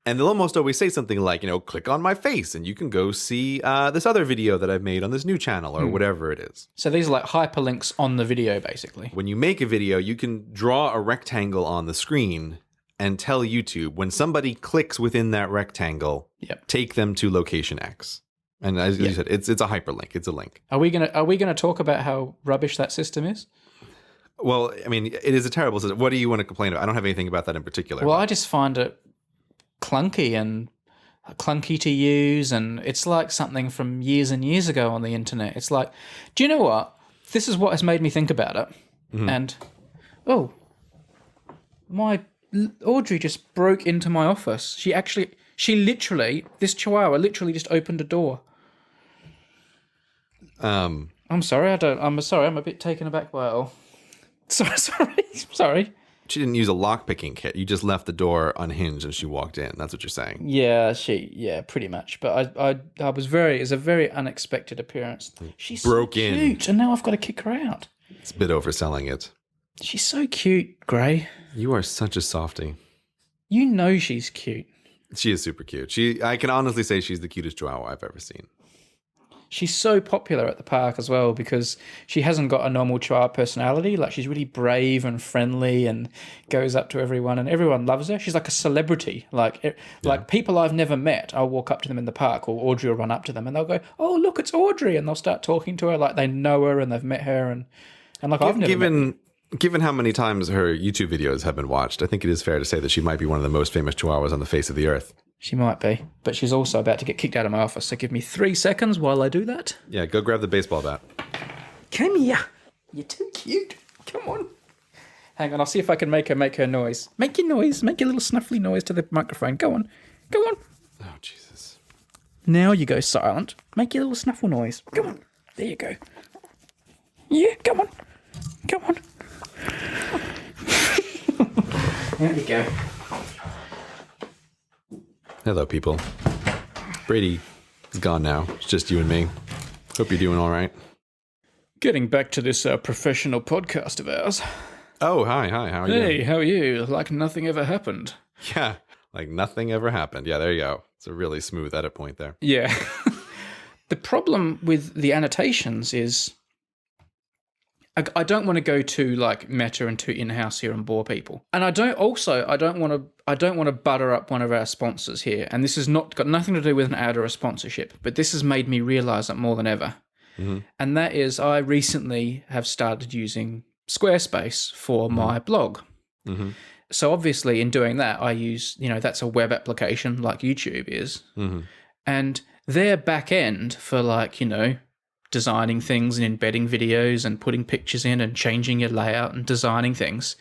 And they'll almost always say something like, click on my face and you can go see this other video that I've made on this new channel or whatever it is. So these are like hyperlinks on the video, basically. When you make a video, you can draw a rectangle on the screen and tell YouTube when somebody clicks within that rectangle, take them to location X. And as you said, it's a hyperlink. It's a link. Are we gonna talk about how rubbish that system is? Well, I mean, it is a terrible system. What do you want to complain about? I don't have anything about that in particular. Well, I just find it clunky to use, and it's like something from years and years ago on the internet. It's like, do you know what? This is what has made me think about it. And Audrey just broke into my office. This chihuahua literally just opened a door. I'm sorry. I'm a bit taken aback by it all. Sorry. She didn't use a lock-picking kit. You just left the door unhinged and she walked in. That's what you're saying. Yeah, pretty much. But I was it's a very unexpected appearance. She's broke so in. cute, and now I've got to kick her out. It's a bit overselling it. She's so cute, Gray. You are such a softie. You know she's cute. She is super cute. I can honestly say she's the cutest chihuahua I've ever seen. She's so popular at the park as well because she hasn't got a normal chihuahua personality. Like, she's really brave and friendly and goes up to everyone and everyone loves her. She's like a celebrity. Like people I've never met, I'll walk up to them in the park or Audrey will run up to them and they'll go, "Oh, look, it's Audrey." And they'll start talking to her like they know her and they've met her. And like, I've never met her. Given how many times her YouTube videos have been watched, I think it is fair to say that she might be one of the most famous chihuahuas on the face of the earth. She might be, but she's also about to get kicked out of my office. So give me 3 seconds while I do that. Yeah, go grab the baseball bat. Come here. You're too cute. Come on. Hang on, I'll see if I can make her noise. Make your noise. Make your little snuffly noise to the microphone. Go on. Oh, Jesus. Now you go silent. Make your little snuffle noise. Come on. There you go. Yeah, come on. Come on. There you go. Hello, people. Brady is gone now. It's just you and me. Hope you're doing all right. Getting back to this professional podcast of ours. Oh, hi. How are you? Hey, how are you? Like nothing ever happened. Yeah, like nothing ever happened. Yeah, there you go. It's a really smooth edit point there. Yeah. The problem with the annotations is I don't want to go too like meta and too in-house here and bore people. And I don't want to butter up one of our sponsors here. And this has got nothing to do with an ad or a sponsorship, but this has made me realize it more than ever. Mm-hmm. And that is, I recently have started using Squarespace for my blog. Mm-hmm. So obviously in doing that, I use, that's a web application like YouTube is. Mm-hmm. And their back end for like, designing things and embedding videos and putting pictures in and changing your layout and designing things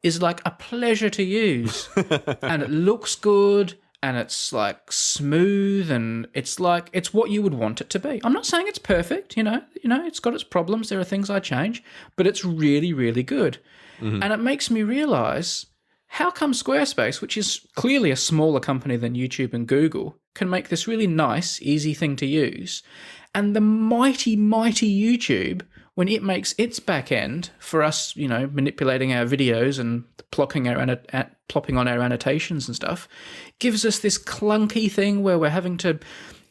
is like a pleasure to use. And it looks good and it's like smooth and it's what you would want it to be. I'm not saying it's perfect, it's got its problems. There are things I change, but it's really, really good. Mm-hmm. And it makes me realize how come Squarespace, which is clearly a smaller company than YouTube and Google, can make this really nice, easy thing to use. And the mighty, mighty YouTube, when it makes its back end for us, manipulating our videos and plopping on our annotations and stuff, gives us this clunky thing where we're having to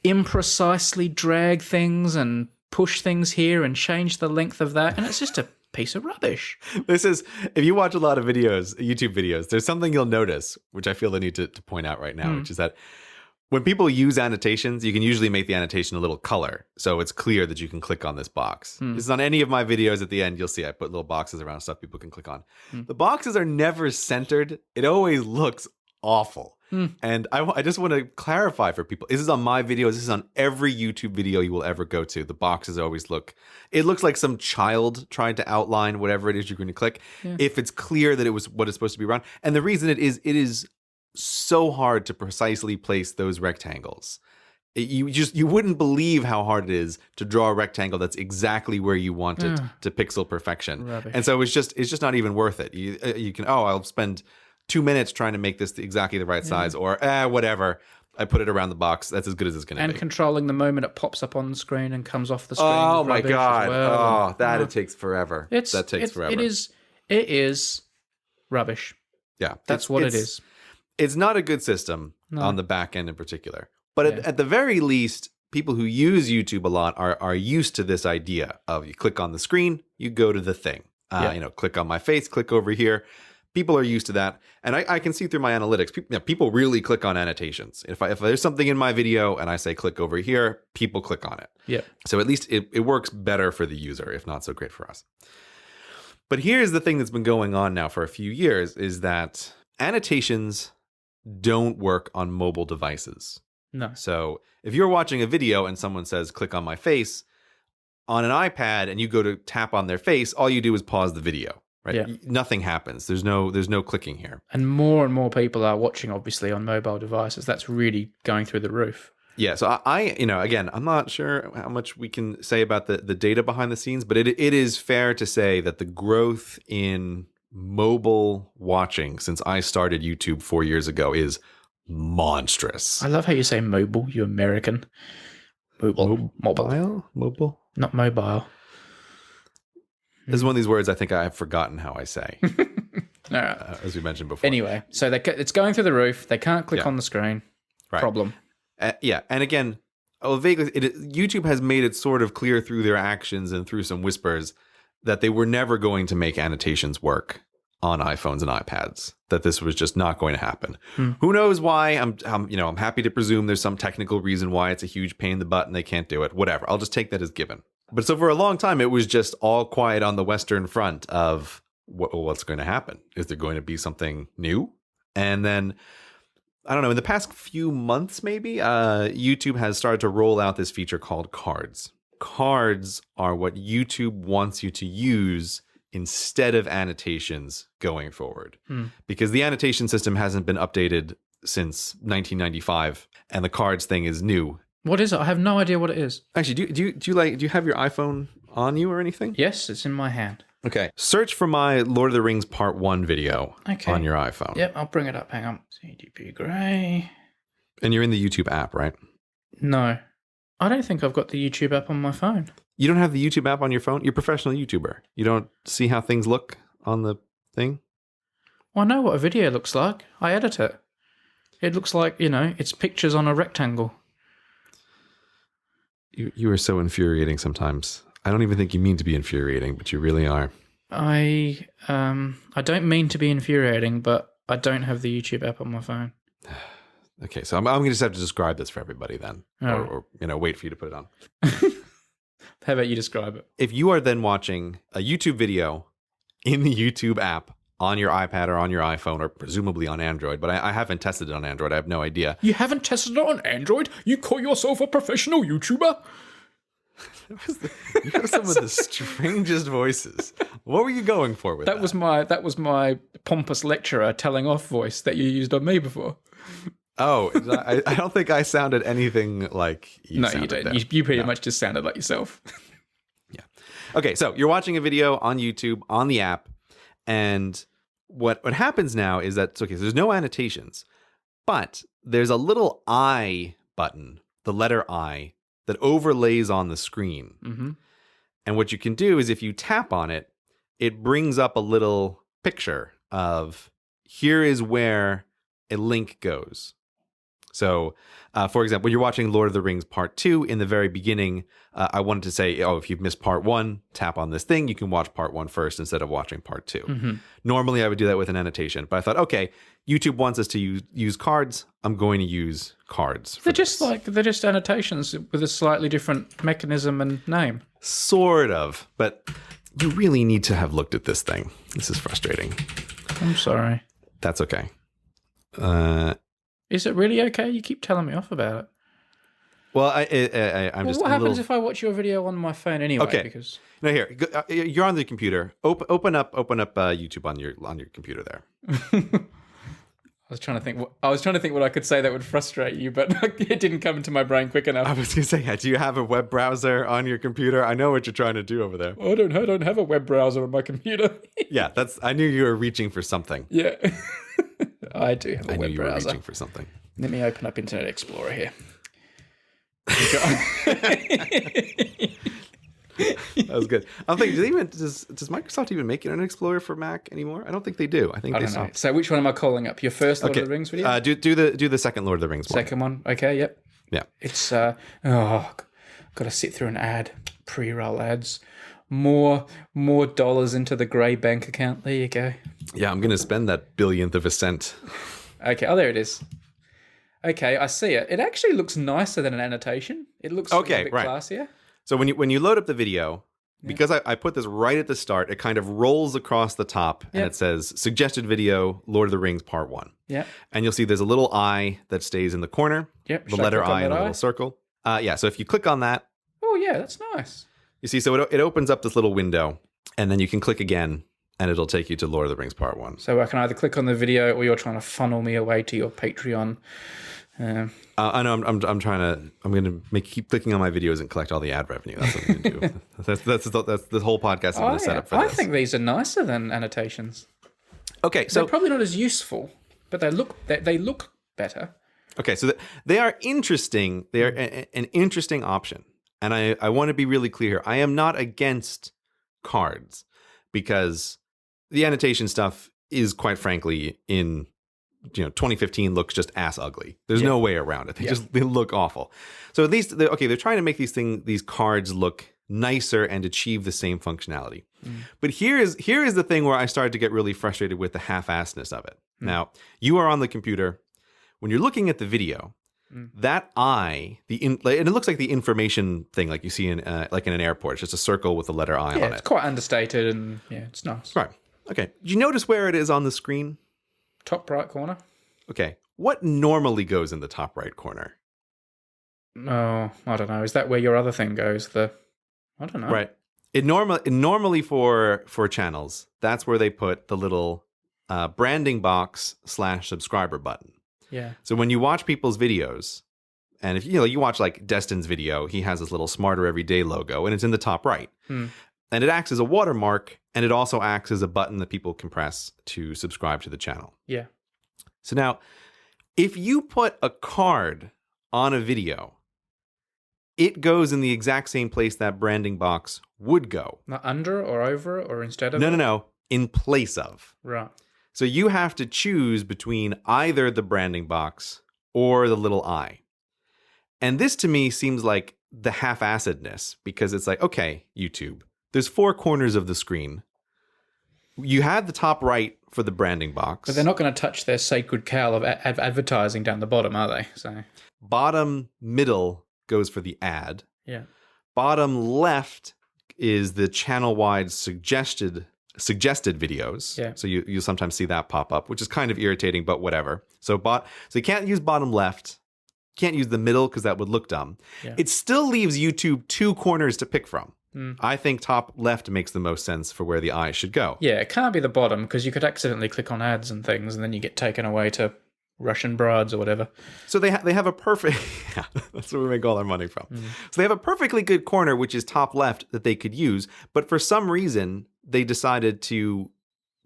imprecisely drag things and push things here and change the length of that. And it's just a piece of rubbish. If you watch a lot of YouTube videos, there's something you'll notice, which I feel the need to point out right now, which is that when people use annotations, you can usually make the annotation a little color, so it's clear that you can click on this box. This is on any of my videos. At the end, you'll see I put little boxes around stuff people can click on. The boxes are never centered. It always looks awful. And I just want to clarify for people, this is on my videos, this is on every YouTube video you will ever go to. The boxes always looks like some child tried to outline whatever it is you're going to click. Yeah. If it's clear that it was what it's supposed to be around. And the reason it is so hard to precisely place those rectangles. You wouldn't believe how hard it is to draw a rectangle that's exactly where you want it to pixel perfection. Rubbish. And so it's just not even worth it. You can I'll spend 2 minutes trying to make this exactly the right size, or whatever. I put it around the box. That's as good as it's going to be. And controlling the moment it pops up on the screen and comes off the screen. Oh my rubbish god! as well. It takes forever. That takes forever. It is rubbish. Yeah, That's what it is. It's not a good system on the back end in particular. But at the very least, people who use YouTube a lot are used to this idea of you click on the screen, you go to the thing. Click on my face, click over here. People are used to that. And I can see through my analytics, people really click on annotations. If there's something in my video and I say click over here, people click on it. Yeah. So at least it works better for the user, if not so great for us. But here's the thing that's been going on now for a few years is that annotations don't work on mobile devices. No. So if you're watching a video and someone says, click on my face on an iPad and you go to tap on their face, all you do is pause the video, right? Yeah. Nothing happens. There's no clicking here. And more people are watching, obviously, on mobile devices. That's really going through the roof. Yeah. So again, I'm not sure how much we can say about the data behind the scenes, but it is fair to say that the growth in mobile watching since I started YouTube 4 years ago is monstrous. I love how you say mobile, you American. Mobile. Mobile? Not mobile. This is one of these words I think I have forgotten how I say, All right. as we mentioned before. Anyway, so it's going through the roof. They can't click on the screen. Right. Problem. And again, YouTube has made it sort of clear through their actions and through some whispers that they were never going to make annotations work on iPhones and iPads, that this was just not going to happen. Who knows why? I'm happy to presume there's some technical reason why it's a huge pain in the butt and they can't do it. Whatever. I'll just take that as given. But so for a long time, it was just all quiet on the Western front of what's going to happen. Is there going to be something new? And then, I don't know, in the past few months, maybe, YouTube has started to roll out this feature called cards. Cards are what YouTube wants you to use instead of annotations going forward. Because the annotation system hasn't been updated since 1995, and the cards thing is new. What is it? I have no idea what it is. Actually, do you have your iPhone on you or anything? Yes, it's in my hand. Okay. Search for my Lord of the Rings Part 1 video on your iPhone. Yep, I'll bring it up. Hang on. CDP Grey. And you're in the YouTube app, right? No. I don't think I've got the YouTube app on my phone. You don't have the YouTube app on your phone? You're a professional YouTuber. You don't see how things look on the thing? Well, I know what a video looks like. I edit it. It looks like, it's pictures on a rectangle. You are so infuriating sometimes. I don't even think you mean to be infuriating, but you really are. I don't mean to be infuriating, but I don't have the YouTube app on my phone. Okay, so I'm going to just have to describe this for everybody then. Or wait for you to put it on. How about you describe it? If you are then watching a YouTube video in the YouTube app on your iPad or on your iPhone, or presumably on Android, but I haven't tested it on Android. I have no idea. You haven't tested it on Android? You call yourself a professional YouTuber? You have some of the strangest voices. What were you going for with that? That was my pompous lecturer telling off voice that you used on me before. Oh, I don't think I sounded anything like you. No, you don't. You pretty much just sounded like yourself. Yeah. Okay, so you're watching a video on YouTube on the app, and what happens now is that so there's no annotations, but there's a little I button, the letter I, that overlays on the screen. Mm-hmm. And what you can do is if you tap on it, it brings up a little picture of here is where a link goes. So, for example, when you're watching Lord of the Rings Part 2, in the very beginning, I wanted to say, if you've missed Part 1, tap on this thing. You can watch Part 1 first instead of watching Part 2. Mm-hmm. Normally, I would do that with an annotation. But I thought, okay, YouTube wants us to use cards. I'm going to use cards. They're just annotations with a slightly different mechanism and name. Sort of. But you really need to have looked at this thing. This is frustrating. I'm sorry. That's okay. Is it really okay? You keep telling me off about it. Well, I'm just. What happens if I watch your video on my phone anyway? Okay. Because no, here you're on the computer. Open up YouTube on your computer there. I was trying to think. I was trying to think what I could say that would frustrate you, but it didn't come into my brain quick enough. I was going to say, do you have a web browser on your computer? I know what you're trying to do over there. I don't have a web browser on my computer. Yeah, I knew you were reaching for something. Yeah, I do have a I knew web you browser. were reaching for something. Let me open up Internet Explorer here. That was good. I'm thinking, does Microsoft even make Internet Explorer for Mac anymore? I don't think they do. I think they don't know. stopped. So which one am I calling up? Your first Lord of the Rings video? Do the second Lord of the Rings one. Second one? Okay, yep. Yeah. It's, got to sit through an ad. Pre-roll ads. More dollars into the grey bank account. There you go. Yeah, I'm going to spend that billionth of a cent. Okay, oh, there it is. Okay, I see it. It actually looks nicer than an annotation. It looks a bit classier. So when you load up the video, because I put this right at the start, it kind of rolls across the top and it says suggested video, Lord of the Rings Part 1. Yeah. And you'll see there's a little I that stays in the corner. Yep. The letter I in a little circle. So if you click on that. Oh, yeah, that's nice. You see, so it opens up this little window and then you can click again and it'll take you to Lord of the Rings Part 1. So I can either click on the video or you're trying to funnel me away to your Patreon. I know I'm going to keep clicking on my videos and collect all the ad revenue. That's what I'm going to do. that's the whole podcast is going to set up for this. I think these are nicer than annotations. Okay, so they're probably not as useful, but they look better. Okay, so they are interesting. They are an interesting option, and I want to be really clear. I am not against cards because the annotation stuff is, quite frankly, in 2015 looks just ass ugly. There's no way around it. They look awful. So at least they're trying to make these cards look nicer and achieve the same functionality. But here is the thing where I started to get really frustrated with the half-assedness of it. Now, you are on the computer. When you're looking at the video, that I, and it looks like the information thing like you see in like in an airport. It's just a circle with the letter I on it. It's quite understated and it's nice. Right. Okay. Did you notice where it is on the screen? Top right corner. Okay. What normally goes in the top right corner? Oh, I don't know. Is that where your other thing goes? I don't know. Right. It normally for channels, that's where they put the little branding box /subscriber button. Yeah. So when you watch people's videos, and if you watch like Destin's video, he has this little Smarter Everyday logo, and it's in the top right. And it acts as a watermark, and it also acts as a button that people can press to subscribe to the channel. Yeah. So now, if you put a card on a video, it goes in the exact same place that branding box would go. Not under or over or instead of? No. In place of. Right. So you have to choose between either the branding box or the little I. And this to me seems like the half-assedness, because it's like, okay, YouTube, there's 4 corners of the screen. You have the top right for the branding box. But they're not going to touch their sacred cow of advertising down the bottom, are they? So bottom middle goes for the ad. Yeah. Bottom left is the channel-wide suggested videos. Yeah. So you'll sometimes see that pop up, which is kind of irritating, but whatever. So you can't use bottom left. Can't use the middle because that would look dumb. Yeah. It still leaves YouTube 2 corners to pick from. I think top left makes the most sense for where the eye should go. Yeah, it can't be the bottom because you could accidentally click on ads and things and then you get taken away to Russian brides or whatever. So they have a perfect... Yeah, that's where we make all our money from. So they have a perfectly good corner, which is top left, that they could use. But for some reason, they decided to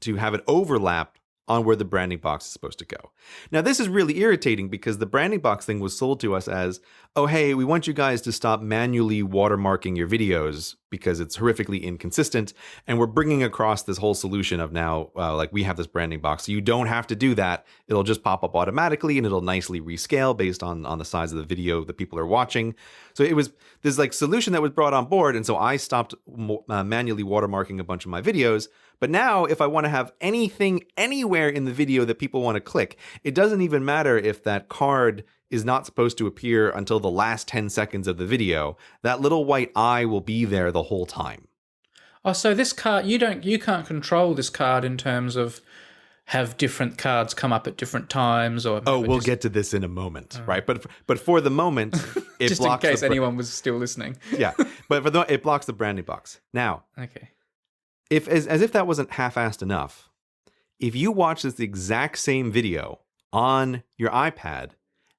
have it overlap on where the branding box is supposed to go. Now, this is really irritating because the branding box thing was sold to us as, oh, hey, we want you guys to stop manually watermarking your videos because it's horrifically inconsistent. And we're bringing across this whole solution of now, like we have this branding box. So you don't have to do that. It'll just pop up automatically and it'll nicely rescale based on the size of the video that people are watching. So it was this like solution that was brought on board. And so I stopped manually watermarking a bunch of my videos. But now if I want to have anything anywhere in the video that people want to click, it doesn't even matter if that card is not supposed to appear until the last 10 seconds of the video. That little white eye will be there the whole time. Oh, so this card, you can't control this card in terms of have different cards come up at different times, or we'll get to this in a moment, right? But for the moment, it just blocks in case anyone was still listening. Yeah, but it blocks the branding box. Now, okay, as if that wasn't half-assed enough, if you watch this exact same video on your iPad,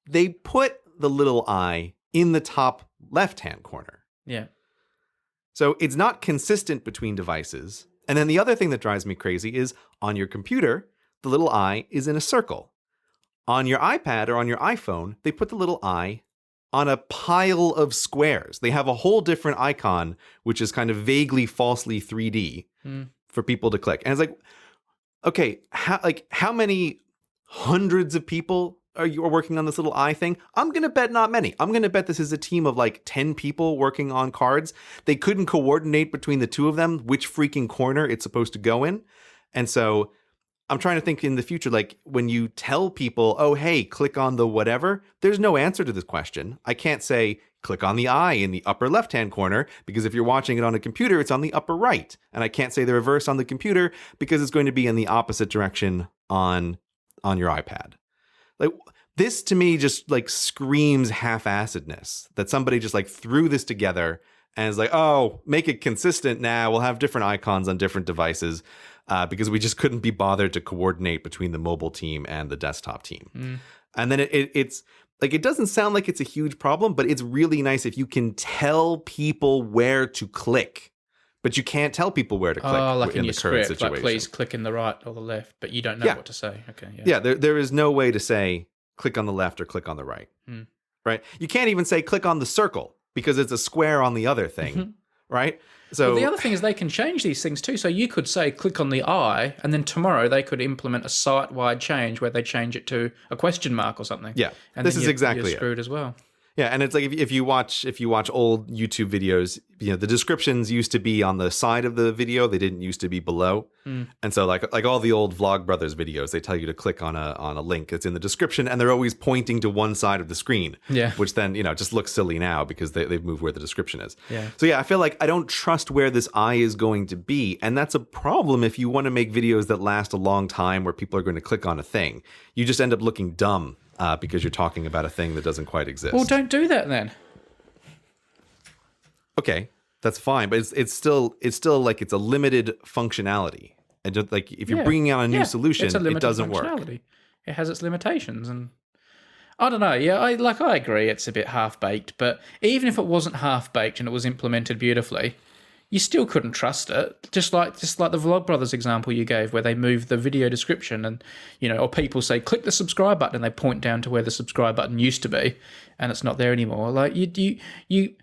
they put the little eye in the top left-hand corner. Yeah. So it's not consistent between devices. And then the other thing that drives me crazy is on your computer, the little eye is in a circle. On your iPad or on your iPhone, they put the little eye on a pile of squares. They have a whole different icon, which is kind of vaguely falsely 3D for people to click. And it's like, okay, how many hundreds of people are working on this little eye thing? I'm going to bet not many. I'm going to bet this is a team of like 10 people working on cards. They couldn't coordinate between the two of them which freaking corner it's supposed to go in. And so I'm trying to think in the future, like when you tell people, oh, hey, click on the whatever, there's no answer to this question. I can't say, click on the eye in the upper left-hand corner, because if you're watching it on a computer, it's on the upper right. And I can't say the reverse on the computer because it's going to be in the opposite direction on your iPad. Like, this to me just like screams half-assedness, that somebody just like threw this together and is like, oh, make it consistent now. We'll have different icons on different devices. Because we just couldn't be bothered to coordinate between the mobile team and the desktop team. And then it's like, it doesn't sound like it's a huge problem, but it's really nice if you can tell people where to click, but you can't tell people where to click in the current situation. Like, please click in the right or the left, but you don't know what to say. Okay. Yeah. There is no way to say click on the left or click on the right. Right. You can't even say click on the circle because it's a square on the other thing. Right. So the other thing is they can change these things too. So you could say click on the eye, and then tomorrow they could implement a site-wide change where they change it to a question mark or something. Yeah, and this is exactly you're screwed as well. Yeah, and it's like if you watch old YouTube videos, you know, the descriptions used to be on the side of the video; they didn't used to be below. And so like all the old Vlogbrothers videos, they tell you to click on a link that's in the description, and they're always pointing to one side of the screen. Yeah, which then just looks silly now because they've moved where the description is. Yeah. So yeah, I feel like I don't trust where this eye is going to be, and that's a problem if you want to make videos that last a long time where people are going to click on a thing. You just end up looking dumb. Because you're talking about a thing that doesn't quite exist. Well, don't do that then. Okay, that's fine, but it's still like it's a limited functionality. And just like if you're bringing out a new solution, it doesn't work. It has its limitations, and I don't know. Yeah, I agree. It's a bit half baked, but even if it wasn't half baked and it was implemented beautifully, you still couldn't trust it. Just like the Vlogbrothers example you gave, where they move the video description, and or people say click the subscribe button, and they point down to where the subscribe button used to be, and it's not there anymore. Like you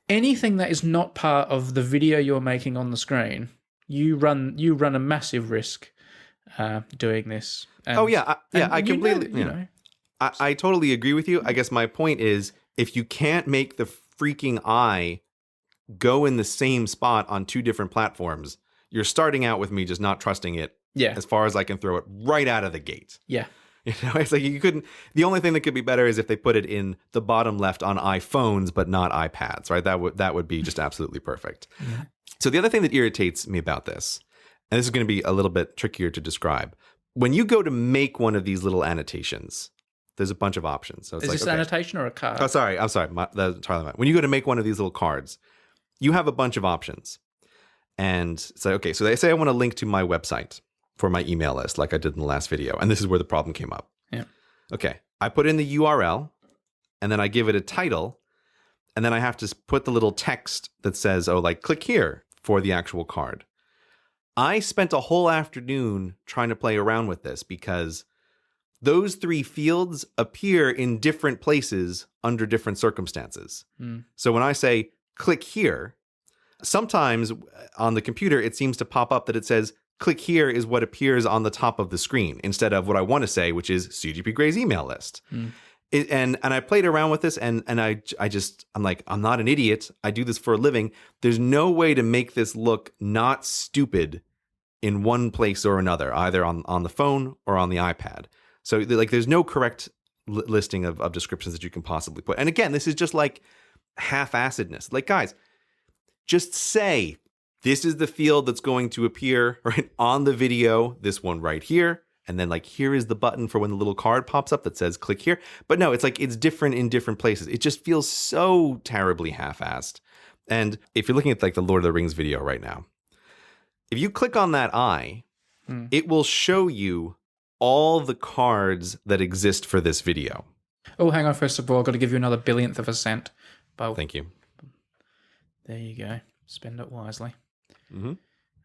anything that is not part of the video you're making on the screen, you run a massive risk doing this. And, I completely. I totally agree with you. I guess my point is, if you can't make the freaking eye go in the same spot on two different platforms, you're starting out with me just not trusting it as far as I can throw it right out of the gate. Yeah. It's like you couldn't. The only thing that could be better is if they put it in the bottom left on iPhones, but not iPads, right? That would be just absolutely perfect. Yeah. So the other thing that irritates me about this, and this is going to be a little bit trickier to describe, when you go to make one of these little annotations, there's a bunch of options. So it's is this annotation or a card? Oh, sorry. I'm sorry. That's entirely mine. When you go to make one of these little cards, you have a bunch of options. And so, okay, so they say I want to link to my website for my email list, like I did in the last video. And this is where the problem came up. Yeah. Okay. I put in the URL, and then I give it a title, and then I have to put the little text that says, click here for the actual card. I spent a whole afternoon trying to play around with this because those three fields appear in different places under different circumstances. So when I say click here, sometimes on the computer, it seems to pop up that it says, click here is what appears on the top of the screen instead of what I want to say, which is CGP Gray's email list. And I played around with this and I'm like, I'm not an idiot. I do this for a living. There's no way to make this look not stupid in one place or another, either on the phone or on the iPad. So like, there's no correct listing of descriptions that you can possibly put. And again, this is just like half-assedness. Like, guys, just say, this is the field that's going to appear right on the video, this one right here. And then like, here is the button for when the little card pops up that says click here. But no, it's like, it's different in different places. It just feels so terribly half-assed. And if you're looking at like the Lord of the Rings video right now, if you click on that eye, it will show you all the cards that exist for this video. Oh, hang on. First of all, I've got to give you another billionth of a cent. Thank you. There you go. Spend it wisely. Mm-hmm.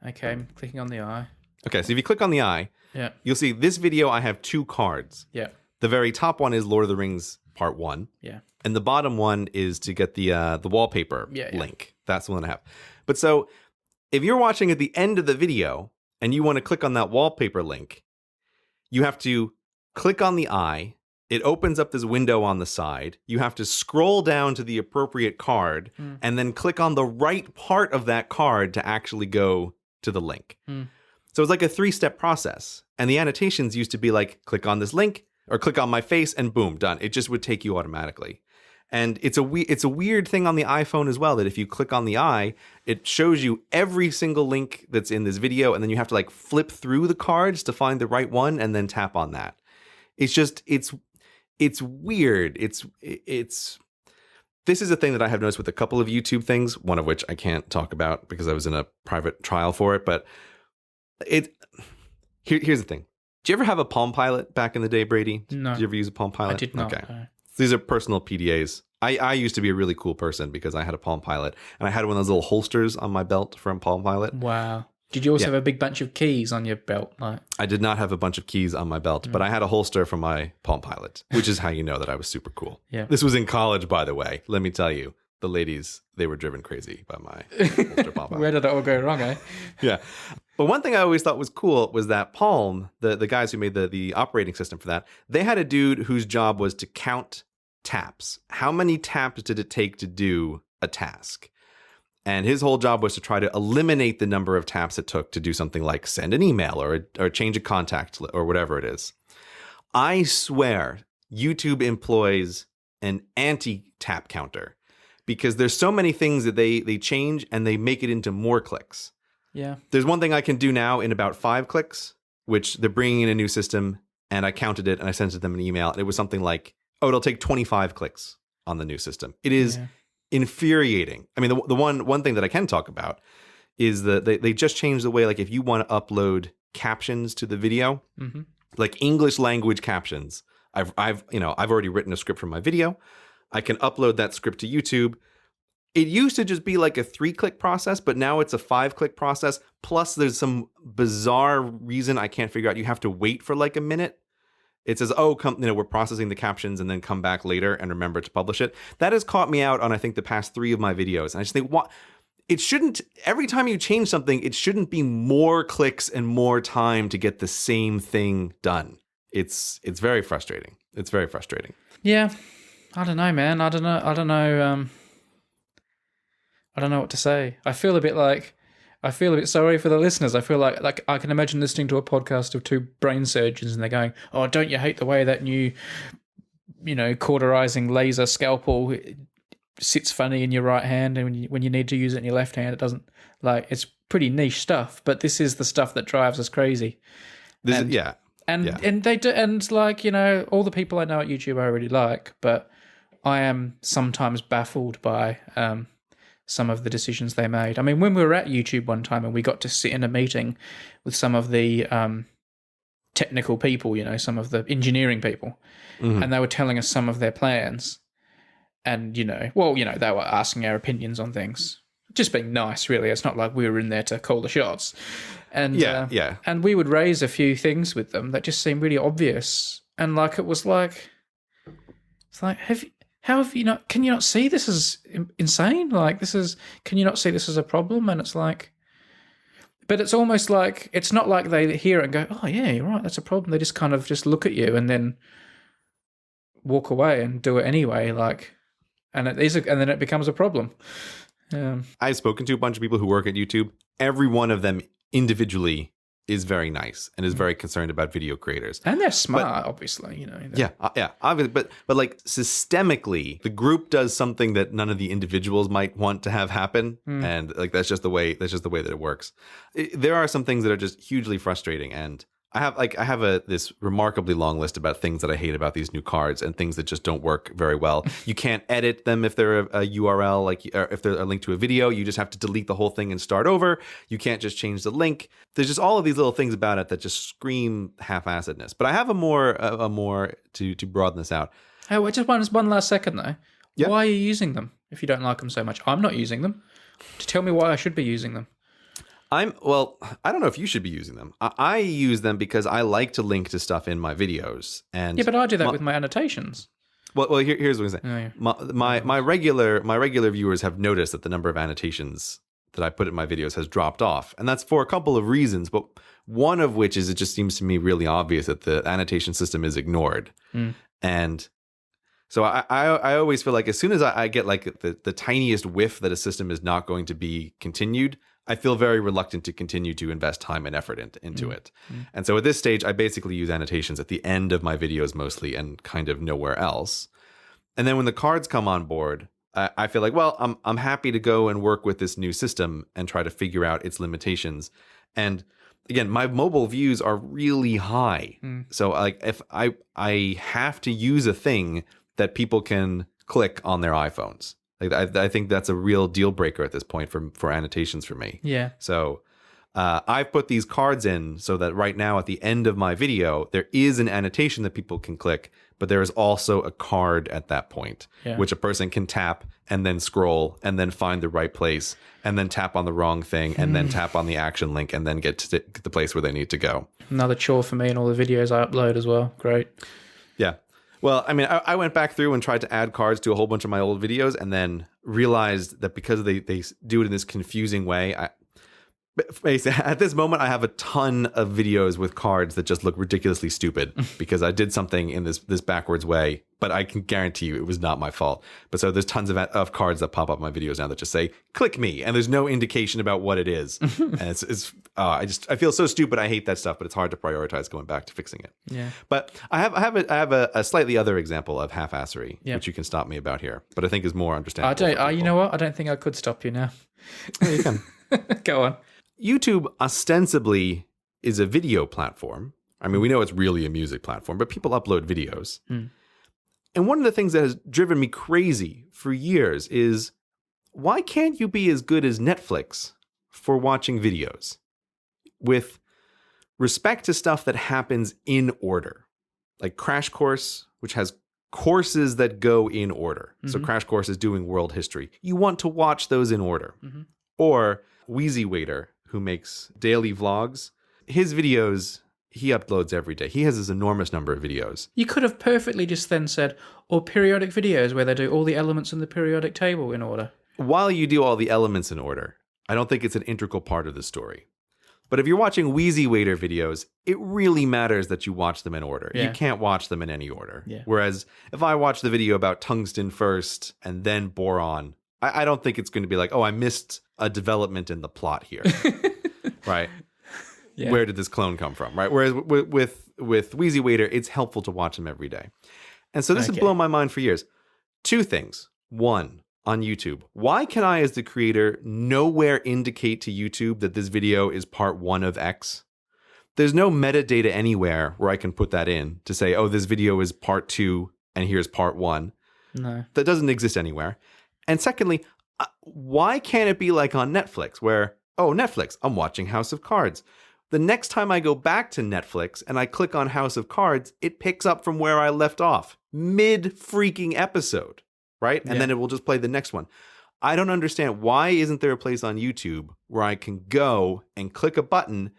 Okay, I'm clicking on the eye. Okay, so if you click on the eye, Yeah. you'll see this video, I have 2 cards. Yeah. The very top one is Lord of the Rings Part 1. Yeah. And the bottom one is to get the wallpaper link. That's the one I have. But so if you're watching at the end of the video and you want to click on that wallpaper link, you have to click on the eye. It opens up this window on the side. You have to scroll down to the appropriate card and then click on the right part of that card to actually go to the link. So it's like a 3-step process. And the annotations used to be like, click on this link or click on my face and boom, done. It just would take you automatically. And it's a weird thing on the iPhone as well, that if you click on the eye, it shows you every single link that's in this video. And then you have to like flip through the cards to find the right one and then tap on that. It's just, it's weird. This is a thing that I have noticed with a couple of YouTube things, one of which I can't talk about because I was in a private trial for it. But here's the thing. Did you ever have a Palm Pilot back in the day, Brady? No. Did you ever use a Palm Pilot? I did not. Okay. No. These are personal PDAs. I used to be a really cool person because I had a Palm Pilot. And I had one of those little holsters on my belt from Palm Pilot. Wow. Did you also have a big bunch of keys on your belt? Like, I did not have a bunch of keys on my belt, but I had a holster from my Palm Pilot, which is how you know that I was super cool. Yeah. This was in college, by the way. Let me tell you, the ladies, they were driven crazy by my holster Palm Pilot. Where did it all go wrong, eh? Yeah. But one thing I always thought was cool was that Palm, the guys who made the operating system for that, they had a dude whose job was to count taps. How many taps did it take to do a task? And his whole job was to try to eliminate the number of taps it took to do something like send an email or change a contact or whatever it is. I swear YouTube employs an anti-tap counter because there's so many things that they change and they make it into more clicks. Yeah. There's one thing I can do now in about 5 clicks, which they're bringing in a new system, and I counted it and I sent it to them an email. And it was something like, oh, it'll take 25 clicks on the new system. It is infuriating. I mean, the one thing that I can talk about is that they just changed the way, like if you want to upload captions to the video, like English language captions, I've already written a script for my video. I can upload that script to YouTube. It used to just be like a 3-click process, but now it's a 5-click process. Plus there's some bizarre reason I can't figure out. You have to wait for like a minute. It says, oh, we're processing the captions and then come back later and remember to publish it. That has caught me out on, I think, the past 3 of my videos. And I just think, what? It shouldn't, every time you change something, it shouldn't be more clicks and more time to get the same thing done. It's very frustrating. It's very frustrating. Yeah. I don't know, man. I don't know. I don't know what to say. I feel a bit sorry for the listeners. I feel like I can imagine listening to a podcast of 2 brain surgeons and they're going, oh, don't you hate the way that new, cauterizing laser scalpel sits funny in your right hand, and when you need to use it in your left hand, it doesn't. Like, it's pretty niche stuff, but this is the stuff that drives us crazy. And they do, and like, all the people I know at YouTube I really like, but I am sometimes baffled by some of the decisions they made. I mean, when we were at YouTube one time and we got to sit in a meeting with some of the technical people, some of the engineering people, and they were telling us some of their plans. And, they were asking our opinions on things. Just being nice, really. It's not like we were in there to call the shots. And and we would raise a few things with them that just seemed really obvious. And like, it's like, can you not see this is insane? Like, can you not see this as a problem? And it's like, but it's almost like, it's not like they hear it and go, oh yeah, you're right, that's a problem. They just kind of just look at you and then walk away and do it anyway. Like, and then it becomes a problem. I've spoken to a bunch of people who work at YouTube. Every one of them individually is very nice and is very concerned about video creators. And they're smart, obviously, Yeah, obviously, but like systemically, the group does something that none of the individuals might want to have happen, and like that's just the way that it works. There are some things that are just hugely frustrating, and I have this remarkably long list about things that I hate about these new cards and things that just don't work very well. You can't edit them if they're a URL, or if they're a link to a video. You just have to delete the whole thing and start over. You can't just change the link. There's just all of these little things about it that just scream half-assedness. But I have a more to broaden this out. Oh, wait, just one last second though. Yeah. Why are you using them if you don't like them so much? I'm not using them. Tell me why I should be using them. I don't know if you should be using them. I use them because I like to link to stuff in my videos. And yeah, but I do that with my annotations. Well, here's what I'm saying. Oh, yeah. My regular viewers have noticed that the number of annotations that I put in my videos has dropped off, and that's for a couple of reasons. But one of which is it just seems to me really obvious that the annotation system is ignored, and so I always feel like as soon as I get like the tiniest whiff that a system is not going to be continued, I feel very reluctant to continue to invest time and effort into it. And so at this stage, I basically use annotations at the end of my videos mostly and kind of nowhere else. And then when the cards come on board, I feel like, well, I'm happy to go and work with this new system and try to figure out its limitations. And again, my mobile views are really high. So like if I have to use a thing that people can click on their iPhones. Like I think that's a real deal breaker at this point for annotations for me. Yeah. So I've put these cards in so that right now at the end of my video, there is an annotation that people can click, but there is also a card at that point, which a person can tap and then scroll and then find the right place and then tap on the wrong thing and then tap on the action link and then get to the place where they need to go. Another chore for me in all the videos I upload as well. Great. Yeah. Well, I mean, I went back through and tried to add cards to a whole bunch of my old videos and then realized that because they do it in this confusing way, at this moment, I have a ton of videos with cards that just look ridiculously stupid because I did something in this backwards way, but I can guarantee you it was not my fault. But so there's tons of cards that pop up in my videos now that just say, click me, and there's no indication about what it is. And I feel so stupid. I hate that stuff, but it's hard to prioritize going back to fixing it. Yeah. But I have a slightly other example of half-assery, which you can stop me about here, but I think is more understandable. You know what? I don't think I could stop you now. Yeah, you can. Go on. YouTube ostensibly is a video platform. I mean, we know it's really a music platform, but people upload videos. And one of the things that has driven me crazy for years is, why can't you be as good as Netflix for watching videos? With respect to stuff that happens in order. Like Crash Course, which has courses that go in order. So Crash Course is doing world history. You want to watch those in order. Or Wheezy Waiter, who makes daily vlogs. His videos, he uploads every day. He has this enormous number of videos. You could have perfectly just then said, or periodic videos where they do all the elements in the periodic table in order. While you do all the elements in order, I don't think it's an integral part of the story. But if you're watching Wheezy Waiter videos, it really matters that you watch them in order. Yeah. You can't watch them in any order. Yeah. Whereas if I watch the video about tungsten first and then boron, I don't think it's going to be like, oh, I missed a development in the plot here. Right? Yeah. Where did this clone come from? Right? Whereas with Wheezy Waiter, it's helpful to watch them every day. And so this has blown my mind for years. Two things. One, on YouTube, why can I, as the creator, nowhere indicate to YouTube that this video is part 1 of X? There's no metadata anywhere where I can put that in to say, oh, this video is part 2 and here's part 1. No. That doesn't exist anywhere. And secondly, why can't it be like on Netflix where, oh, Netflix, I'm watching House of Cards. The next time I go back to Netflix and I click on House of Cards, it picks up from where I left off, mid-freaking episode, right? And then it will just play the next one. I don't understand. Why isn't there a place on YouTube where I can go and click a button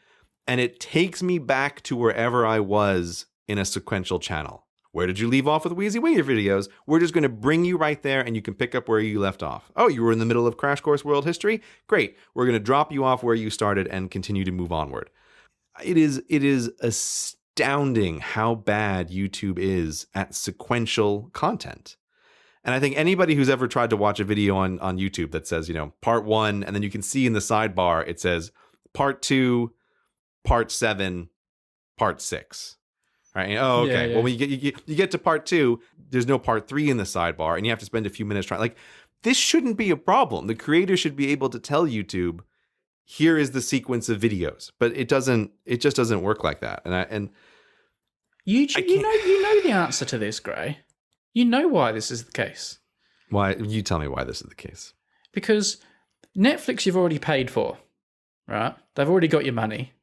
and it takes me back to wherever I was in a sequential channel? Where did you leave off with Wheezy Waiter videos? We're just going to bring you right there and you can pick up where you left off. Oh, you were in the middle of Crash Course World History? Great. We're going to drop you off where you started and continue to move onward. It is astounding how bad YouTube is at sequential content. And I think anybody who's ever tried to watch a video on YouTube that says, part 1, and then you can see in the sidebar, it says part 2, part 7, part 6. Right? Oh, okay. Yeah. Well, when you get to part 2, there's no part 3 in the sidebar, and you have to spend a few minutes trying. Like, this shouldn't be a problem. The creator should be able to tell YouTube, here is the sequence of videos, but it just doesn't work like that. And YouTube, you know the answer to this, Gray. You know why this is the case. why, you tell me why this is the case. Because Netflix you've already paid for, right? They've already got your money.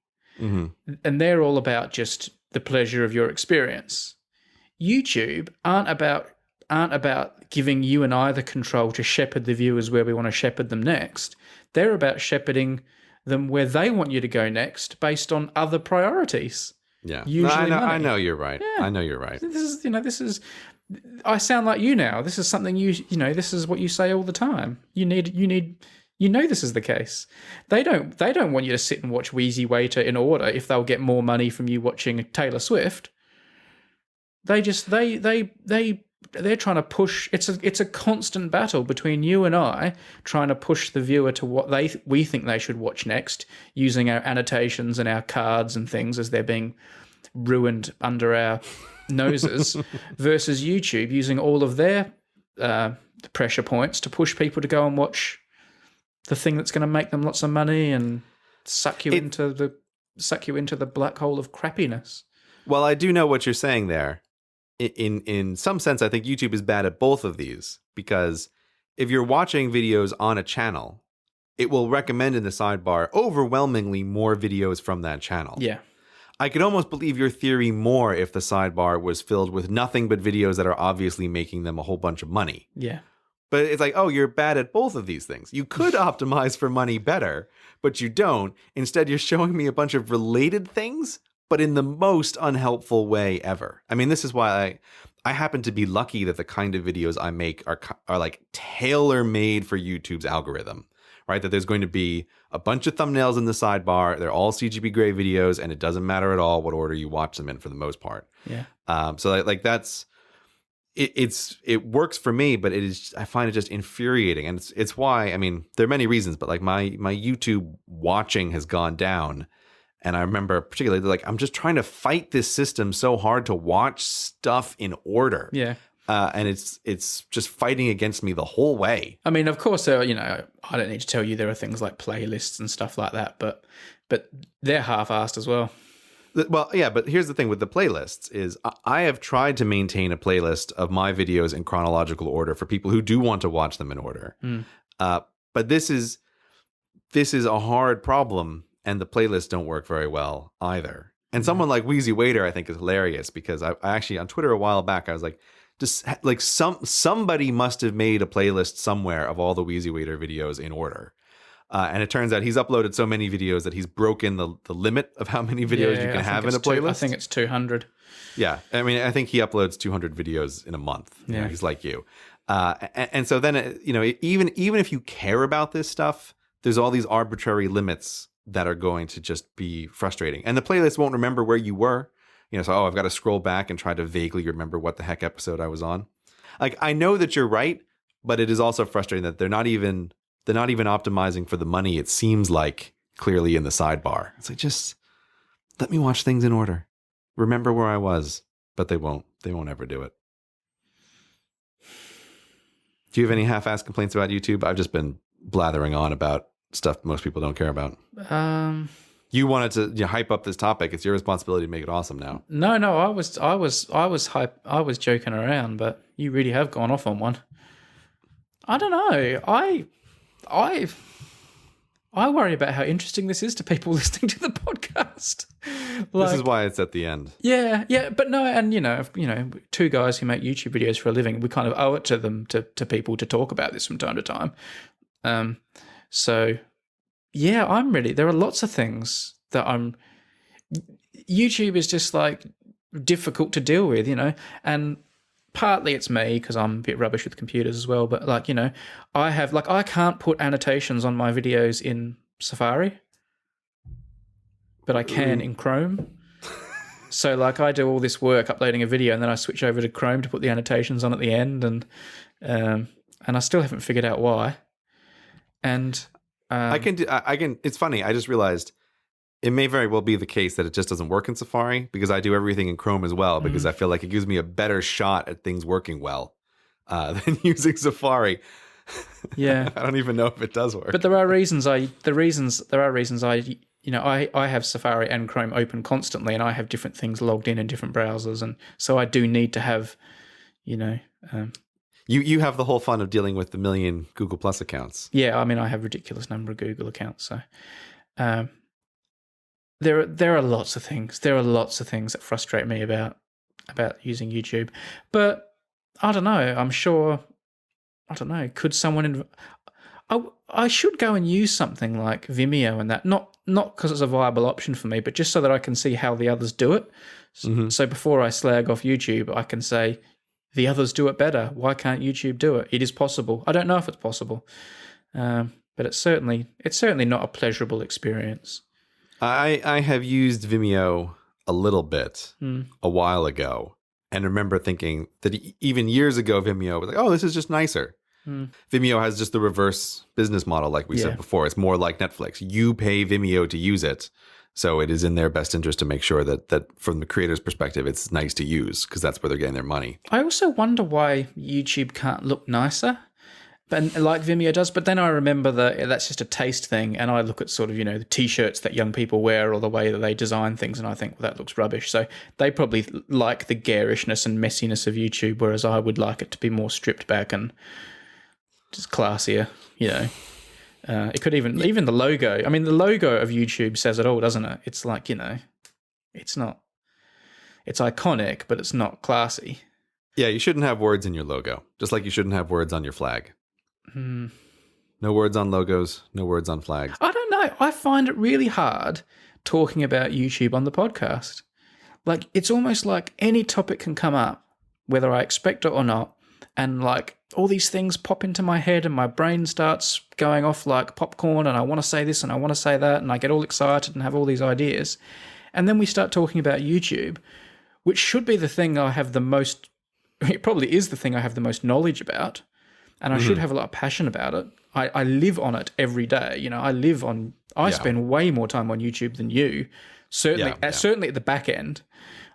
Mm-hmm. And they're all about just the pleasure of your experience. YouTube aren't about giving you and I the control to shepherd the viewers where we want to shepherd them next. They're about shepherding them where they want you to go next based on other priorities. Yeah. Usually no, money. I know you're right. Yeah. I know you're right. This is I sound like you now. This is something this is what you say all the time. You know this is the case. They don't want you to sit and watch Wheezy Waiter in order if they'll get more money from you watching Taylor Swift. They're trying to push. It's a constant battle between you and I trying to push the viewer to what we think they should watch next, using our annotations and our cards and things as they're being ruined under our noses, versus YouTube using all of their pressure points to push people to go and watch the thing that's going to make them lots of money and suck you into the black hole of crappiness. Well, I do know what you're saying there. In some sense, I think YouTube is bad at both of these, because if you're watching videos on a channel, it will recommend in the sidebar overwhelmingly more videos from that channel. Yeah. I could almost believe your theory more if the sidebar was filled with nothing but videos that are obviously making them a whole bunch of money. Yeah. But it's like, oh, you're bad at both of these things. You could optimize for money better, but you don't. Instead, you're showing me a bunch of related things, but in the most unhelpful way ever. I mean, this is why I happen to be lucky that the kind of videos I make are like tailor-made for YouTube's algorithm, right? That there's going to be a bunch of thumbnails in the sidebar. They're all CGP Grey videos, and it doesn't matter at all what order you watch them in for the most part. Yeah. So like that's it works for me, but I find it just infuriating, and it's why, I mean, there are many reasons, but like my YouTube watching has gone down. And I remember particularly, like, I'm just trying to fight this system so hard to watch stuff in order. Yeah. And it's just fighting against me the whole way. I mean, of course, I don't need to tell you there are things like playlists and stuff like that, but they're half-assed as well. Well, yeah, but here's the thing with the playlists is I have tried to maintain a playlist of my videos in chronological order for people who do want to watch them in order. But this is a hard problem. And the playlists don't work very well either. And someone like Wheezy Waiter, I think, is hilarious, because I actually on Twitter a while back, I was like, just like somebody must have made a playlist somewhere of all the Wheezy Waiter videos in order. And it turns out he's uploaded so many videos that he's broken the limit of how many videos you can have in a playlist. I think it's 200. Yeah. I mean, I think he uploads 200 videos in a month. Yeah. You know, he's like you. And so then, even if you care about this stuff, there's all these arbitrary limits that are going to just be frustrating. And the playlist won't remember where you were. So, I've got to scroll back and try to vaguely remember what the heck episode I was on. Like, I know that you're right, but it is also frustrating that they're not even optimizing for the money, it seems like, clearly in the sidebar. It's like, just let me watch things in order. Remember where I was, but they won't ever do it. Do you have any half-assed complaints about YouTube? I've just been blathering on about stuff most people don't care about. You wanted to hype up this topic. It's your responsibility to make it awesome now. No, I was joking around, but you really have gone off on one. I don't know. I worry about how interesting this is to people listening to the podcast. This is why it's at the end. Yeah, but no, and two guys who make YouTube videos for a living, we kind of owe it to them to people to talk about this from time to time. So, yeah, there are lots of things that YouTube is just like difficult to deal with, and partly it's me because I'm a bit rubbish with computers as well, but I can't put annotations on my videos in Safari, but I can in Chrome. So I do all this work uploading a video and then I switch over to Chrome to put the annotations on at the end, and I still haven't figured out why. And I can. It's funny. I just realized it may very well be the case that it just doesn't work in Safari, because I do everything in Chrome as well, because I feel like it gives me a better shot at things working well than using Safari. Yeah. I don't even know if it does work. But there are reasons I have Safari and Chrome open constantly, and I have different things logged in different browsers, and so I do need to have, You have the whole fun of dealing with the million Google Plus accounts. Yeah, I mean, I have a ridiculous number of Google accounts, so there are lots of things. There are lots of things that frustrate me about using YouTube, but I don't know. I'm sure. I don't know. Could someone? I should go and use something like Vimeo and that. Not because it's a viable option for me, but just so that I can see how the others do it. Mm-hmm. So before I slag off YouTube, I can say the others do it better. Why can't YouTube do it? It is possible. I don't know if it's possible, but it's certainly not a pleasurable experience. I have used Vimeo a little bit a while ago, and remember thinking that even years ago, Vimeo was like, "Oh, this is just nicer." Vimeo has just the reverse business model, like we said before. It's more like Netflix. You pay Vimeo to use it, so it is in their best interest to make sure that from the creator's perspective, it's nice to use because that's where they're getting their money. I also wonder why YouTube can't look nicer, but like Vimeo does. But then I remember that's just a taste thing, and I look at sort of the T-shirts that young people wear or the way that they design things, and I think, well, that looks rubbish. So they probably like the garishness and messiness of YouTube, whereas I would like it to be more stripped back and just classier. It could even the logo. I mean, the logo of YouTube says it all, doesn't it? It's like it's not. It's iconic, but it's not classy. Yeah, you shouldn't have words in your logo, just like you shouldn't have words on your flag. No words on logos, no words on flags. I don't know. I find it really hard talking about YouTube on the podcast. Like, it's almost like any topic can come up, whether I expect it or not, and like all these things pop into my head and my brain starts going off like popcorn, and I want to say this and I want to say that, and I get all excited and have all these ideas. And then we start talking about YouTube, which should be the thing I have the most, it probably is the thing I have the most knowledge about, and I should have a lot of passion about it. I live on it every day. I spend way more time on YouTube than you. Certainly at the back end,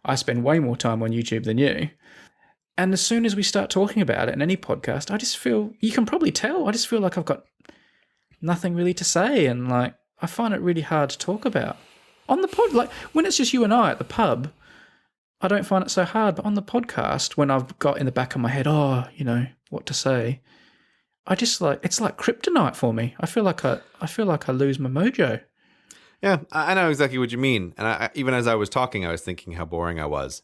I spend way more time on YouTube than you. And as soon as we start talking about it in any podcast, I just feel, you can probably tell, I just feel like I've got nothing really to say, and like I find it really hard to talk about. On the pod, like when it's just you and I at the pub, I don't find it so hard, but on the podcast, when I've got in the back of my head, what to say, I just it's like kryptonite for me. I feel like I lose my mojo. Yeah, I know exactly what you mean. And even as I was talking, I was thinking how boring I was.